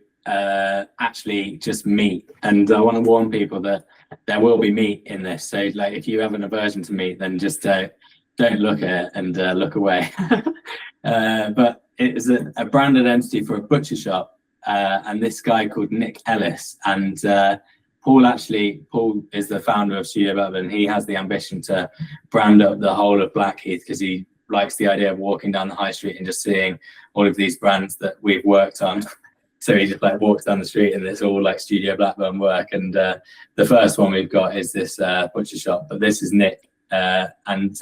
actually just meat, and I want to warn people that there will be meat in this. So like, if you have an aversion to meat, then just don't look at it and look away. But it is a branded entity for a butcher shop, and this guy called Nick Ellis, and Paul is the founder of Studio Blackburn. He has the ambition to brand up the whole of Blackheath because he likes the idea of walking down the high street and just seeing all of these brands that we've worked on. So he just like walks down the street and it's all like Studio Blackburn work. And the first one we've got is this butcher shop, but this is Nick, and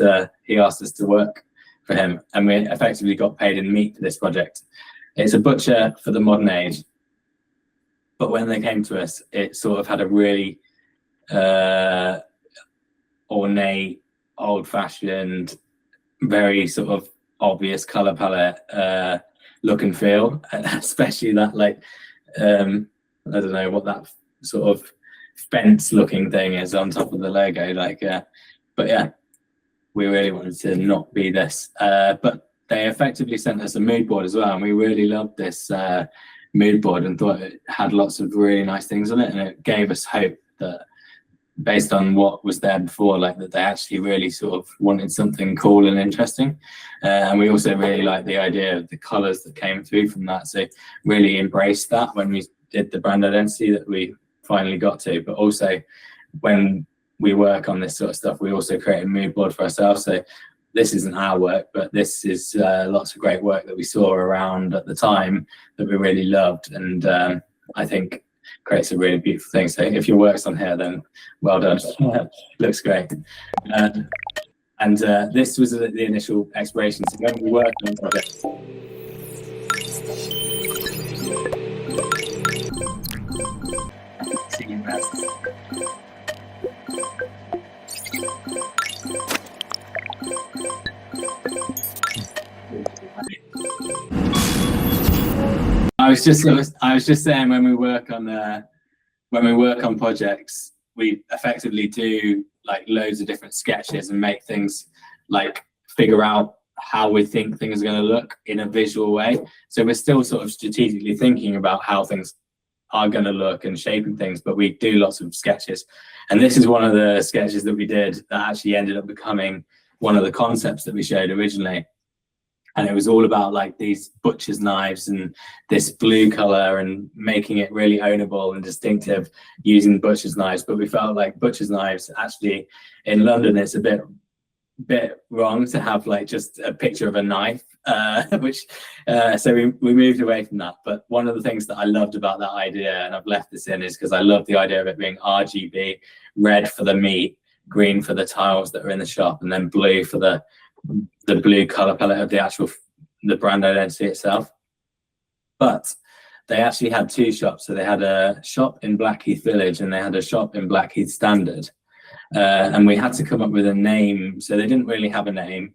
he asked us to work for him, and we effectively got paid in meat for this project. It's a butcher for the modern age, but when they came to us, it sort of had a really ornate, old-fashioned, very sort of obvious color palette look and feel, especially that like I don't know what that sort of fence looking thing is on top of the logo, like but yeah, we really wanted to not be this, but they effectively sent us a mood board as well, and we really loved this mood board and thought it had lots of really nice things on it, and it gave us hope that based on what was there before, like that they actually really sort of wanted something cool and interesting. And we also really liked the idea of the colors that came through from that. So really embraced that when we did the brand identity that we finally got to. But also when we work on this sort of stuff, we also create a mood board for ourselves. So this isn't our work, but this is lots of great work that we saw around at the time that we really loved. And I think creates a really beautiful thing. So if your work's on here, then well done. Looks great. And this was the initial exploration. So when we worked on projects, I was just saying when we work on projects, we effectively do like loads of different sketches and make things like figure out how we think things are going to look in a visual way. So we're still sort of strategically thinking about how things are going to look and shaping things, but we do lots of sketches. And this is one of the sketches that we did that actually ended up becoming one of the concepts that we showed originally. And it was all about like these butcher's knives and this blue color and making it really ownable and distinctive using butcher's knives. But we felt like butcher's knives actually in London, it's a bit wrong to have like just a picture of a knife, so we moved away from that. But one of the things that I loved about that idea, and I've left this in, is because I love the idea of it being RGB, red for the meat, green for the tiles that are in the shop, and then blue for the blue color palette of the brand identity itself. But they actually had two shops. So they had a shop in Blackheath Village and they had a shop in Blackheath Standard. And we had to come up with a name. So they didn't really have a name.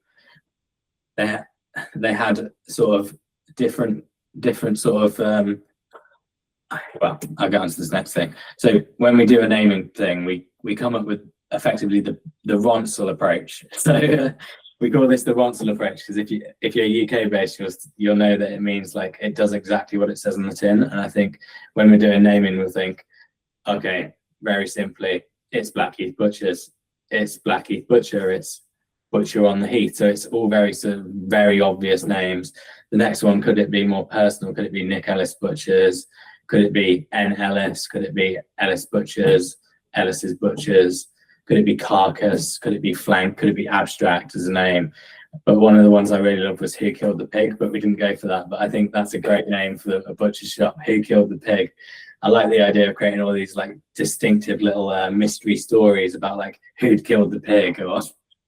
They had sort of different sort of well, I'll get on to this next thing. So when we do a naming thing, we come up with effectively the Ronsel approach. So we call this the Ronsel approach because if you're UK based, you'll know that it means like it does exactly what it says on the tin. And I think when we're doing naming, we'll think, okay, very simply, it's Blackheath Butchers, it's Blackheath Butcher, it's Butcher on the Heath. So it's all very sort of very obvious names. The next one, could it be more personal? Could it be Nick Ellis Butchers? Could it be N Ellis? Could it be Ellis Butchers, Ellis's Butchers? Could it be Carcass? Could it be Flank? Could it be Abstract as a name? But one of the ones I really loved was Who Killed the Pig, but we didn't go for that. But I think that's a great name for a butcher's shop, Who Killed the Pig. I like the idea of creating all these like distinctive little mystery stories about like who'd killed the pig. Or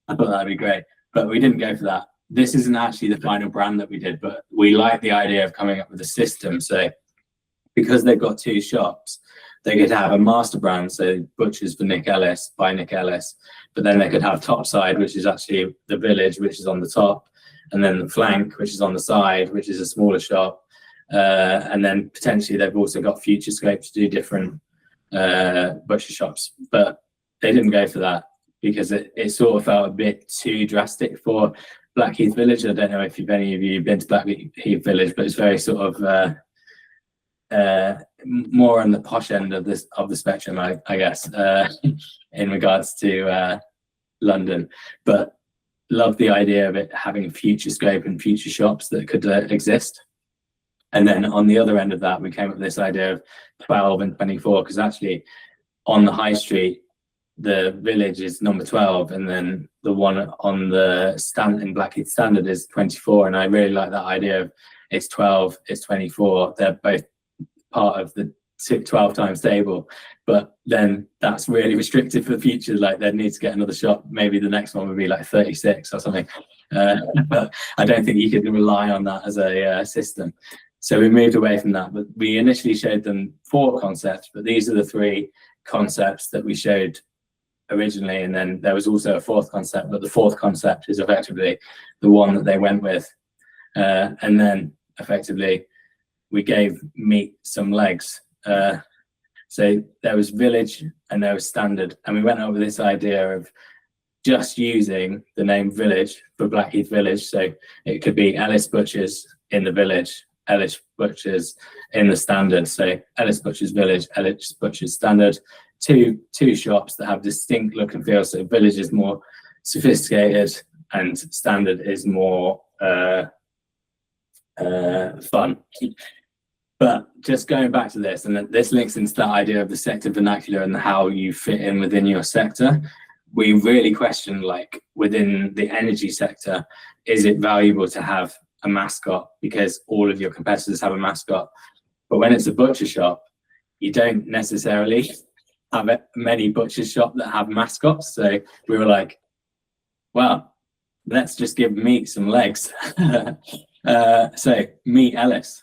I thought that'd be great, but we didn't go for that. This isn't actually the final brand that we did, but we like the idea of coming up with a system. So because they've got two shops, they could have a master brand, so Butchers for Nick Ellis by Nick Ellis, but then they could have Topside, which is actually the village, which is on the top, and then the Flank, which is on the side, which is a smaller shop. And then potentially they've also got future scope to do different butcher shops, but they didn't go for that because it sort of felt a bit too drastic for Blackheath Village. I don't know if any of you have been to Blackheath Village, but it's very sort of more on the posh end of the spectrum, I guess, in regards to London. But love the idea of it having future scope and future shops that could exist. And then on the other end of that, we came up with this idea of 12 and 24, because actually on the high street, the village is number 12, and then the one on the stand in Blackheath Standard is 24. And I really like that idea of it's 12, it's 24. They're both part of the 12 times table, but then that's really restricted for the future. Like they'd need to get another shop. Maybe the next one would be like 36 or something. But I don't think you could rely on that as a system. So we moved away from that, but we initially showed them 4 concepts, but these are the 3 concepts that we showed originally. And then there was also a 4th concept, but the 4th concept is effectively the one that they went with. And then effectively we gave meat some legs. So there was village and there was standard. And we went over this idea of just using the name village for Blackheath Village. So it could be Ellis Butchers in the village, Ellis Butchers in the standard. So Ellis Butchers Village, Ellis Butchers Standard, two shops that have distinct look and feel. So village is more sophisticated and standard is more fun. But just going back to this, and this links into that idea of the sector vernacular and how you fit in within your sector. We really question, like within the energy sector, is it valuable to have a mascot because all of your competitors have a mascot? But when it's a butcher shop, you don't necessarily have many butcher shops that have mascots. So we were like, well, let's just give meat some legs. So Meat Ellis.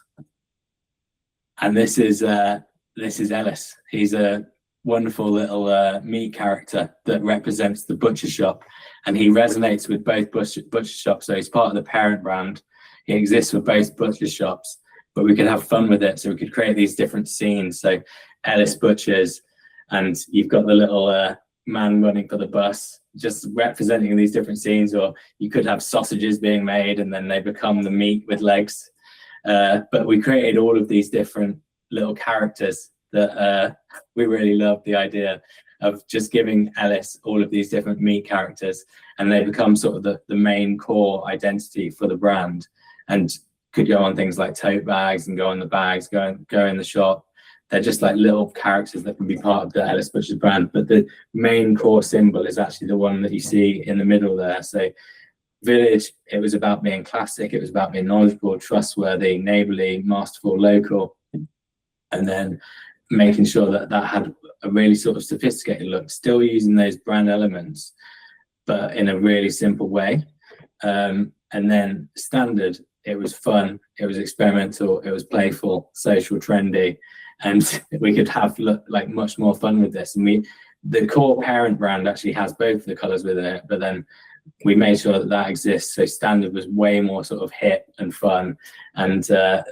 And this is Ellis. He's a wonderful little meat character that represents the butcher shop, and he resonates with both butcher shops. So he's part of the parent brand. He exists for both butcher shops, but we could have fun with it. So we could create these different scenes. So Ellis Butchers, and you've got the little man running for the bus, just representing these different scenes. Or you could have sausages being made, and then they become the meat with legs. But we created all of these different little characters that we really loved the idea of just giving Ellis all of these different meat characters, and they become sort of the main core identity for the brand, and could go on things like tote bags and go on the bags, go in the shop. They're just like little characters that can be part of the Ellis Butchers brand, but the main core symbol is actually the one that you see in the middle there. So Village, it was about being classic, it was about being knowledgeable, trustworthy, neighbourly, masterful, local, and then making sure that that had a really sort of sophisticated look, still using those brand elements, but in a really simple way. And then Standard, it was fun, it was experimental, it was playful, social, trendy, and we could have like much more fun with this. And the core parent brand actually has both the colours within it, but then we made sure that that exists. So Standard was way more sort of hip and fun. And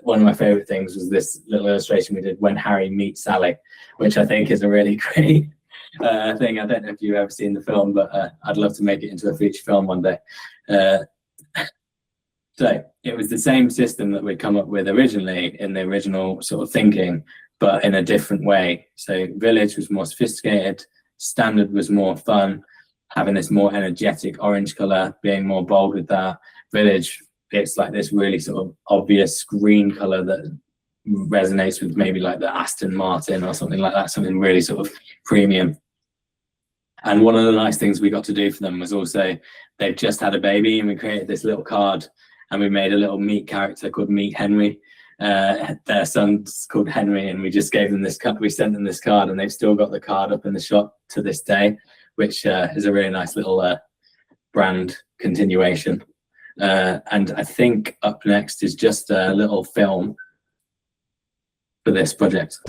one of my favourite things was this little illustration we did, when Harry meets Sally, which I think is a really great thing. I don't know if you've ever seen the film, but I'd love to make it into a feature film one day. So it was the same system that we'd come up with originally in the original sort of thinking, but in a different way. So Village was more sophisticated, Standard was more fun, having this more energetic orange color, being more bold with that. Village, it's like this really sort of obvious green color that resonates with maybe like the Aston Martin or something like that, something really sort of premium. And one of the nice things we got to do for them was also, they've just had a baby, and we created this little card, and we made a little meat character called Meat Henry. Their son's called Henry, and we just gave them this card. We sent them this card, and they've still got the card up in the shop to this day, which is a really nice little brand continuation. And I think up next is just a little film for this project.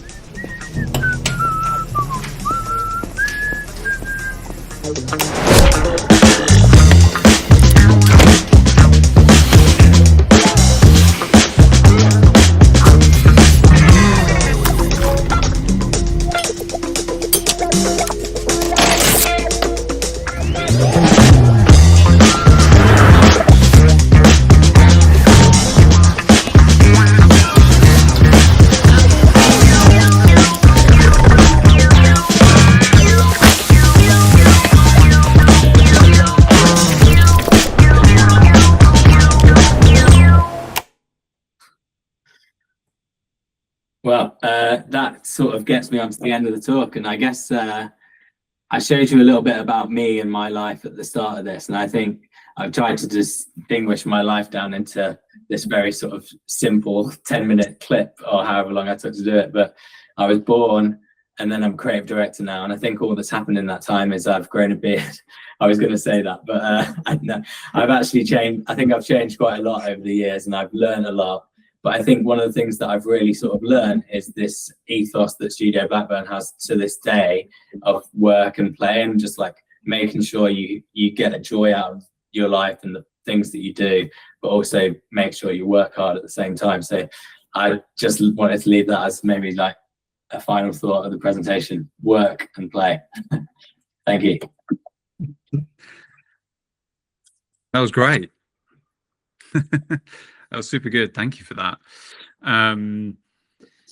Well, that sort of gets me on to the end of the talk, and I guess I showed you a little bit about me and my life at the start of this, and I think I've tried to distinguish my life down into this very sort of simple 10-minute clip, or however long I took to do it. But I was born, and then I'm creative director now, and I think all that's happened in that time is I've grown a beard. I was going to say that, but I've actually changed. I think I've changed quite a lot over the years, and I've learned a lot. But I think one of the things that I've really sort of learned is this ethos that Studio Blackburn has to this day of work and play, and just like making sure you get a joy out of your life and the things that you do, but also make sure you work hard at the same time. So I just wanted to leave that as maybe like a final thought of the presentation: work and play. Thank you. That was great. That was super good. Thank you for that.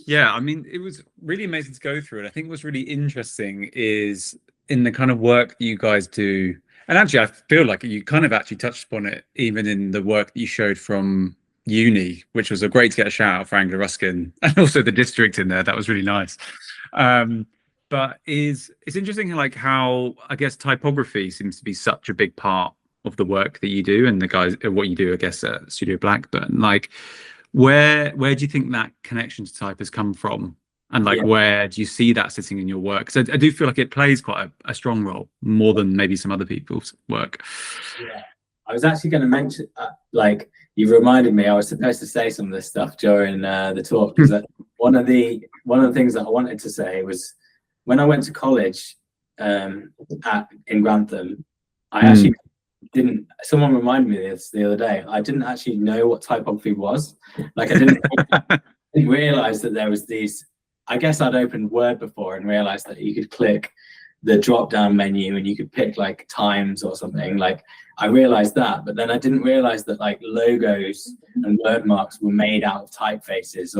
Yeah, I mean, it was really amazing to go through it. I think what's really interesting is in the kind of work that you guys do. And actually, I feel like you kind of actually touched upon it even in the work that you showed from uni, which was a great to get a shout out for Anglia Ruskin, and also the district in there. That was really nice. But it's interesting, like how I guess typography seems to be such a big part of the work that you do, and the guys, what you do, I guess, at Studio Blackburn. Like, where do you think that connection to type has come from? And like, where do you see that sitting in your work? Because I do feel like it plays quite a strong role, more than maybe some other people's work. Yeah, I was actually going to mention, like, you've reminded me, I was supposed to say some of this stuff during the talk, because one of the things that I wanted to say was when I went to college in Grantham, I actually someone reminded me of this the other day. I didn't actually know what typography was. Like, I didn't realize that there was these. I guess I'd opened Word before and realized that you could click the drop down menu and you could pick like times or something. Like I realized that, but then I didn't realize that like logos and word marks were made out of typefaces,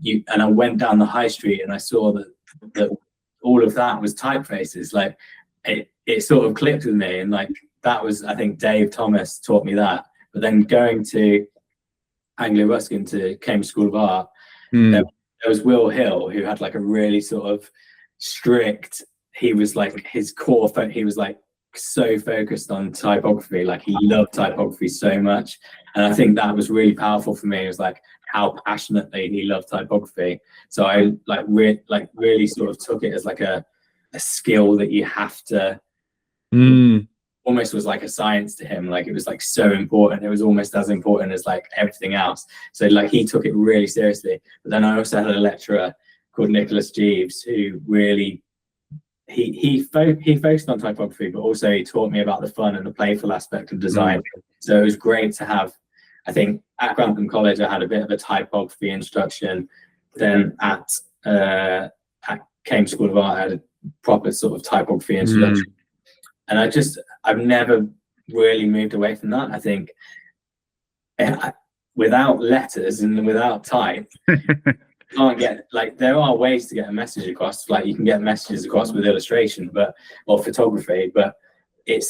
and I went down the high street and I saw that all of that was typefaces. Like it sort of clicked with me, and like that was, I think Dave Thomas taught me that. But then going to Anglia Ruskin to Cambridge School of Art, there was Will Hill, who had like a really sort of strict, he was like his core, he was like so focused on typography, like he loved typography so much. And I think that was really powerful for me. It was like how passionately he loved typography. So I like really sort of took it as like a skill that you have to, almost was like a science to him. Like it was like so important. It was almost as important as like everything else. So like he took it really seriously. But then I also had a lecturer called Nicholas Jeeves, who really, he focused on typography, but also he taught me about the fun and the playful aspect of design. So it was great to have, I think at Grantham College, I had a bit of a typography instruction. Then at Cambridge School of Art, I had a proper sort of typography introduction. And I've never really moved away from that. I think without letters and without type, can't get, like, there are ways to get a message across. Like you can get messages across with illustration, or photography, but it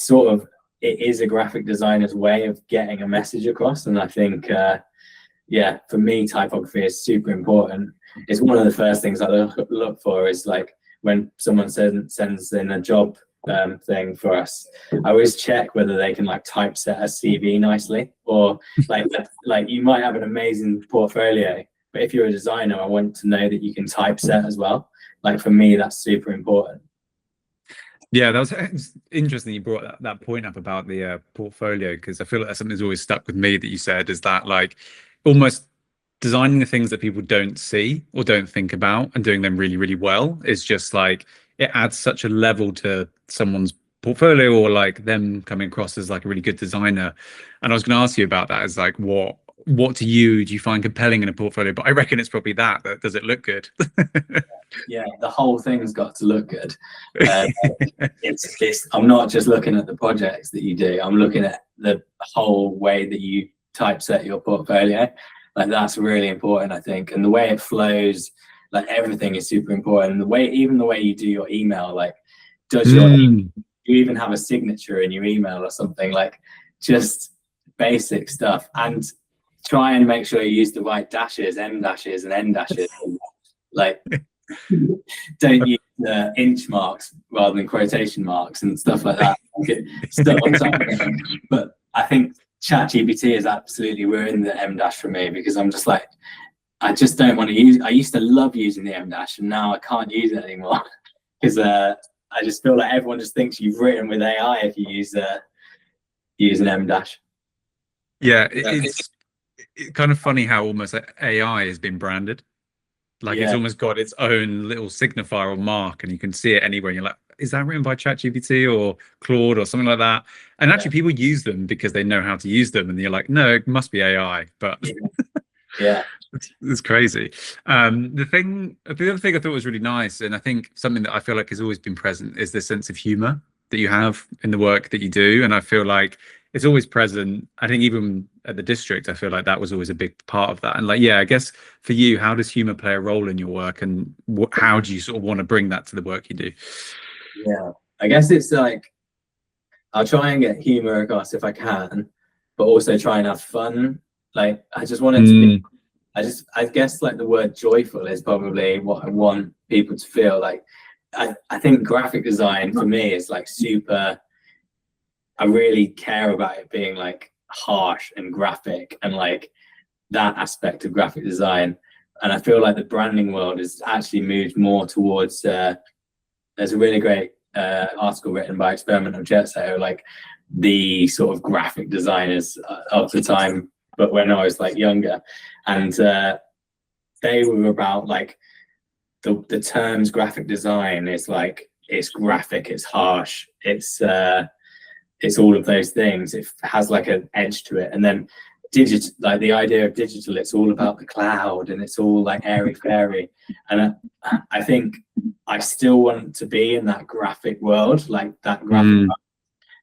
is a graphic designer's way of getting a message across. And I think, for me, typography is super important. It's one of the first things I look for is like when someone sends in a job thing for us, I always check whether they can like typeset a CV nicely, or like you might have an amazing portfolio, but if you're a designer, I want to know that you can typeset as well. Like for me, that's super important. Yeah, that was interesting. You brought that point up about the portfolio, because I feel like that's something that's always stuck with me that you said, is that like almost designing the things that people don't see or don't think about and doing them really, really well is just like, it adds such a level to someone's portfolio, or like them coming across as like a really good designer. And I was going to ask you about that, is like, what do you find compelling in a portfolio? But I reckon it's probably that does it look good? Yeah, the whole thing's got to look good. I'm not just looking at the projects that you do, I'm looking at the whole way that you typeset your portfolio. Like that's really important, I think. And the way it flows, like everything is super important. Even the way you do your email, like you even have a signature in your email or something, like just basic stuff. And try and make sure you use the right dashes, M dashes and N dashes. Like don't use inch marks rather than quotation marks and stuff like that. But I think ChatGPT has absolutely ruined the M dash for me, because I'm just like, I just don't want to use. I used to love using the M dash, and now I can't use it anymore because I just feel like everyone just thinks you've written with AI if you use an M dash. Yeah, it's kind of funny how almost like AI has been branded. Like it's almost got its own little signifier or mark, and you can see it anywhere. And you're like, is that written by ChatGPT or Claude or something like that? And actually, people use them because they know how to use them, and you're like, no, it must be AI. But it's crazy. The other thing I thought was really nice, and I think something that I feel like has always been present, is this sense of humor that you have in the work that you do. And I feel like it's always present. I think even at the district, I feel like that was always a big part of that. And like, I guess for you, how does humor play a role in your work, and how do you sort of want to bring that to the work you do? Yeah, I guess it's like, I'll try and get humor across if I can, but also try and have fun. Like I just want it to be, I guess like the word joyful is probably what I want people to feel. Like I think graphic design for me is like super, I really care about it being like harsh and graphic and like that aspect of graphic design. And I feel like the branding world has actually moved more towards, there's a really great article written by Experimental Jet Setter, like the sort of graphic designers of the time, but when I was like younger, and they were about like the terms graphic design is like, it's graphic, it's harsh, it's all of those things. It has like an edge to it. And then digital, like the idea of digital, it's all about the cloud and it's all like airy fairy. And I think I still want to be in that graphic world, like that graphic,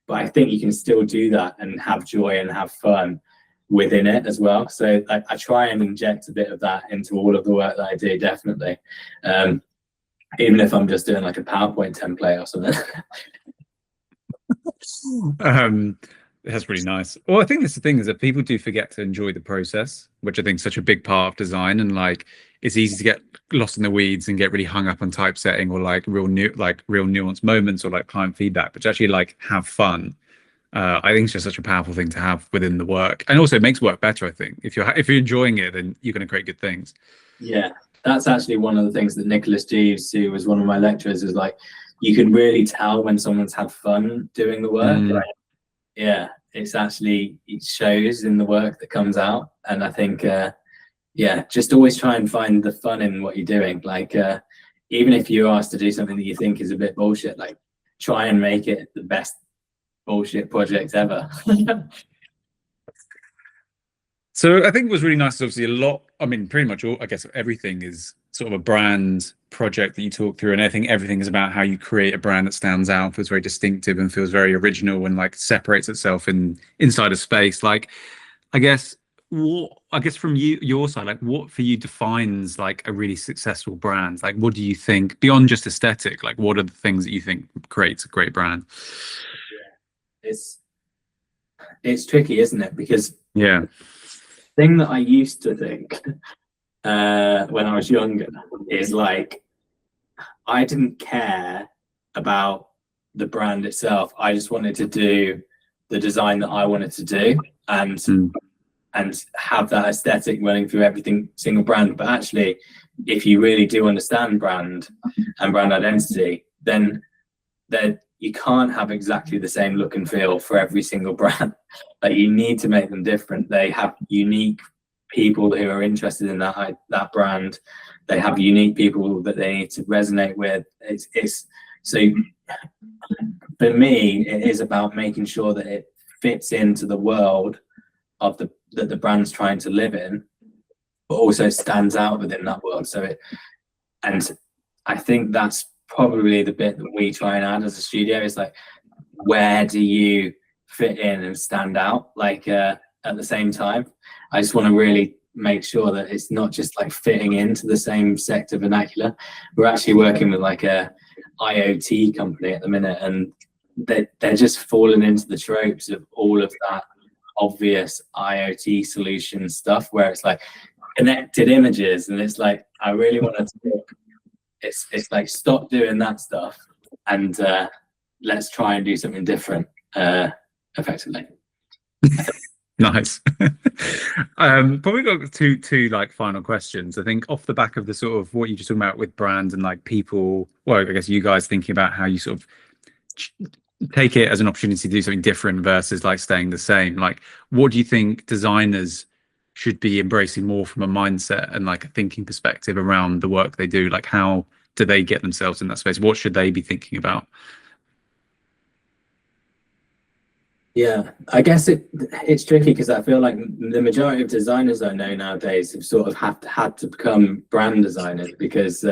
but I think you can still do that and have joy and have fun within it as well. So I try and inject a bit of that into all of the work that I do, definitely. Even if I'm just doing like a PowerPoint template or something. That's really nice. Well, I think that's the thing, is that people do forget to enjoy the process, which I think is such a big part of design. And like, it's easy to get lost in the weeds and get really hung up on typesetting or like real nuanced moments or like client feedback, but to actually like have fun. I think it's just such a powerful thing to have within the work, and also it makes work better. I think if you're enjoying it, then you're going to create good things. Yeah, that's actually one of the things that Nicholas Jeeves, who was one of my lecturers, is like, you can really tell when someone's had fun doing the work. Right? Yeah, it's actually, it shows in the work that comes out. And I think yeah, just always try and find the fun in what you're doing. Like even if you're asked to do something that you think is a bit bullshit, like try and make it the best bullshit project ever. So I think it was really nice. Obviously, a lot. I mean, pretty much all. I guess everything is sort of a brand project that you talk through, and I think everything is about how you create a brand that stands out, feels very distinctive, and feels very original, and like separates itself inside a space. Like, I guess from your side, like what for you defines like a really successful brand? Like, what do you think beyond just aesthetic? Like, what are the things that you think creates a great brand? Yeah. It's tricky, isn't it? Because yeah. Thing that I used to think when I was younger is like, I didn't care about the brand itself. I just wanted to do the design that I wanted to do and have that aesthetic running through every single brand. But actually, if you really do understand brand and brand identity, then you can't have exactly the same look and feel for every single brand. Like, you need to make them different. They have unique people who are interested in that brand. They have unique people that they need to resonate with. It's so for me, it is about making sure that it fits into the world of that the brand's trying to live in, but also stands out within that world. And I think that's probably the bit that we try and add as a studio, is like, where do you fit in and stand out? Like at the same time, I just want to really make sure that it's not just like fitting into the same sector vernacular. We're actually working with like a IoT company at the minute, and they're just falling into the tropes of all of that obvious IoT solution stuff, where it's like connected images, and it's like, I really want to talk. It's like, stop doing that stuff and let's try and do something different effectively. Nice. Probably got two like final questions. I think off the back of the sort of what you just talked about with brands and like people, well, I guess you guys thinking about how you sort of take it as an opportunity to do something different versus like staying the same. Like, what do you think designers should be embracing more from a mindset and like a thinking perspective around the work they do? Like, how do they get themselves in that space? What should they be thinking about? Yeah, I guess it's tricky, because I feel like the majority of designers I know nowadays have sort of had to become brand designers, because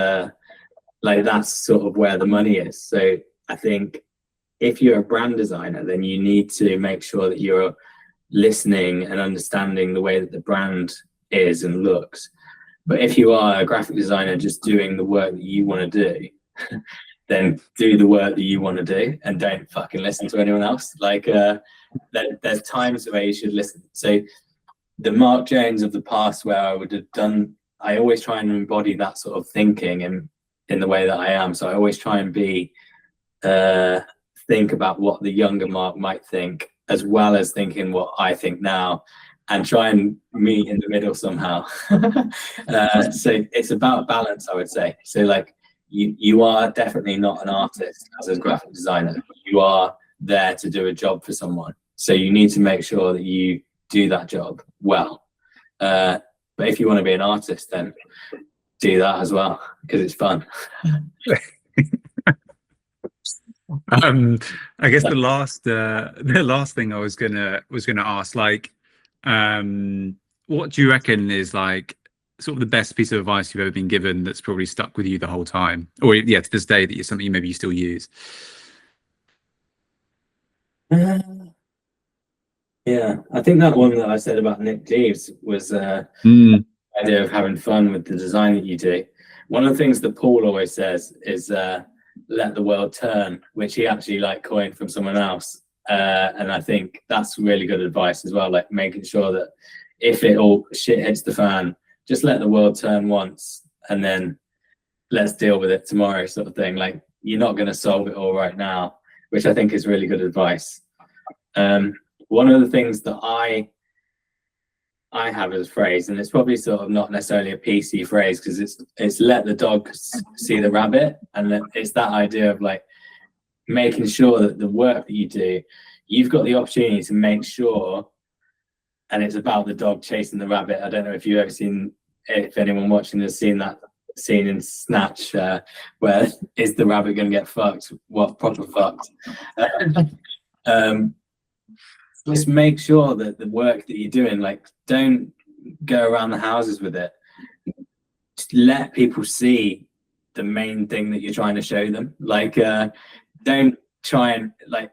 like that's sort of where the money is. So I think if you're a brand designer, then you need to make sure that you're listening and understanding the way that the brand is and looks. But if you are a graphic designer just doing the work that you want to do, then do the work that you want to do and don't fucking listen to anyone else. Like there's times where you should listen. So the Mark Jones of the past, where I always try and embody that sort of thinking in the way that I am. So I always try and think about what the younger Mark might think, as well as thinking what I think now, and try and meet in the middle somehow. So it's about balance, I would say. So like, you are definitely not an artist as a graphic designer. You are there to do a job for someone. So you need to make sure that you do that job well. But if you want to be an artist, then do that as well, because it's fun. I guess the last thing I was gonna ask, like, What do you reckon is like sort of the best piece of advice you've ever been given that's probably stuck with you the whole time, or yeah, to this day, that you're something maybe you still use? Yeah, I think that one that I said about Nick Jeeves was idea of having fun with the design that you do. One of the things that Paul always says is let the world turn, which he actually like coined from someone else. And I think that's really good advice as well, like making sure that if it all shit hits the fan, just let the world turn once and then let's deal with it tomorrow, sort of thing. Like, you're not going to solve it all right now, which I think is really good advice. One of the things that I have as a phrase, and it's probably sort of not necessarily a PC phrase, because it's let the dog see the rabbit, and it's that idea of like making sure that the work that you do, you've got the opportunity to make sure, and it's about the dog chasing the rabbit. I don't know if you've ever seen, if anyone watching has seen that scene in Snatch, where is the rabbit going to get fucked? What proper fucked? Just make sure that the work that you're doing, like, don't go around the houses with it. Just let people see the main thing that you're trying to show them. Like, don't try and like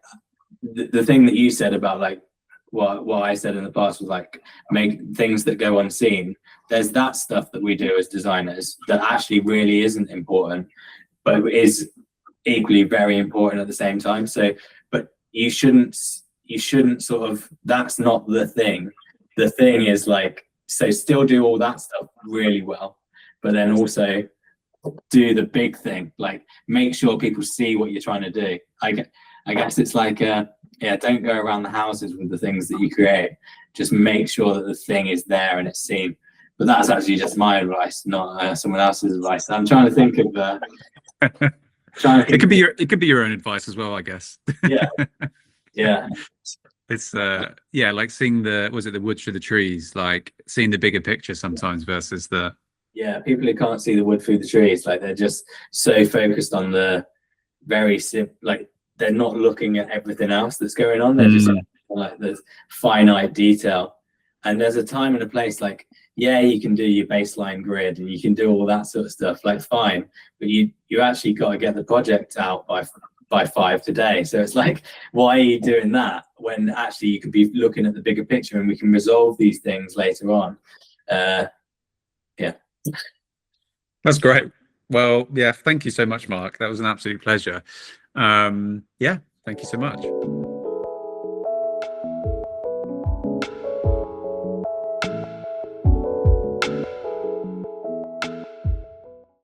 the thing that you said about like what I said in the past was like make things that go unseen. There's that stuff that we do as designers that actually really isn't important, but is equally very important at the same time. So, but you shouldn't sort of, that's not the thing. The thing is like, so still do all that stuff really well, but then also do the big thing, like make sure people see what you're trying to do. I guess it's like, yeah, don't go around the houses with the things that you create. Just make sure that the thing is there and it's seen. But that's actually just my advice, not someone else's advice. I'm trying to think of. It could be your own advice as well, I guess. Yeah, yeah. It's yeah, like seeing the wood through the trees, like seeing the bigger picture sometimes versus the. Yeah, people who can't see the wood through the trees, like they're just so focused on the very like they're not looking at everything else that's going on. They're just like the finite detail. And there's a time and a place, like, yeah, you can do your baseline grid and you can do all that sort of stuff, like fine, but you actually got to get the project out by 5 today. So it's like, why are you doing that when actually you could be looking at the bigger picture and we can resolve these things later on? Yeah. That's great. Well, yeah, thank you so much, Mark. That was an absolute pleasure. Yeah, thank you so much.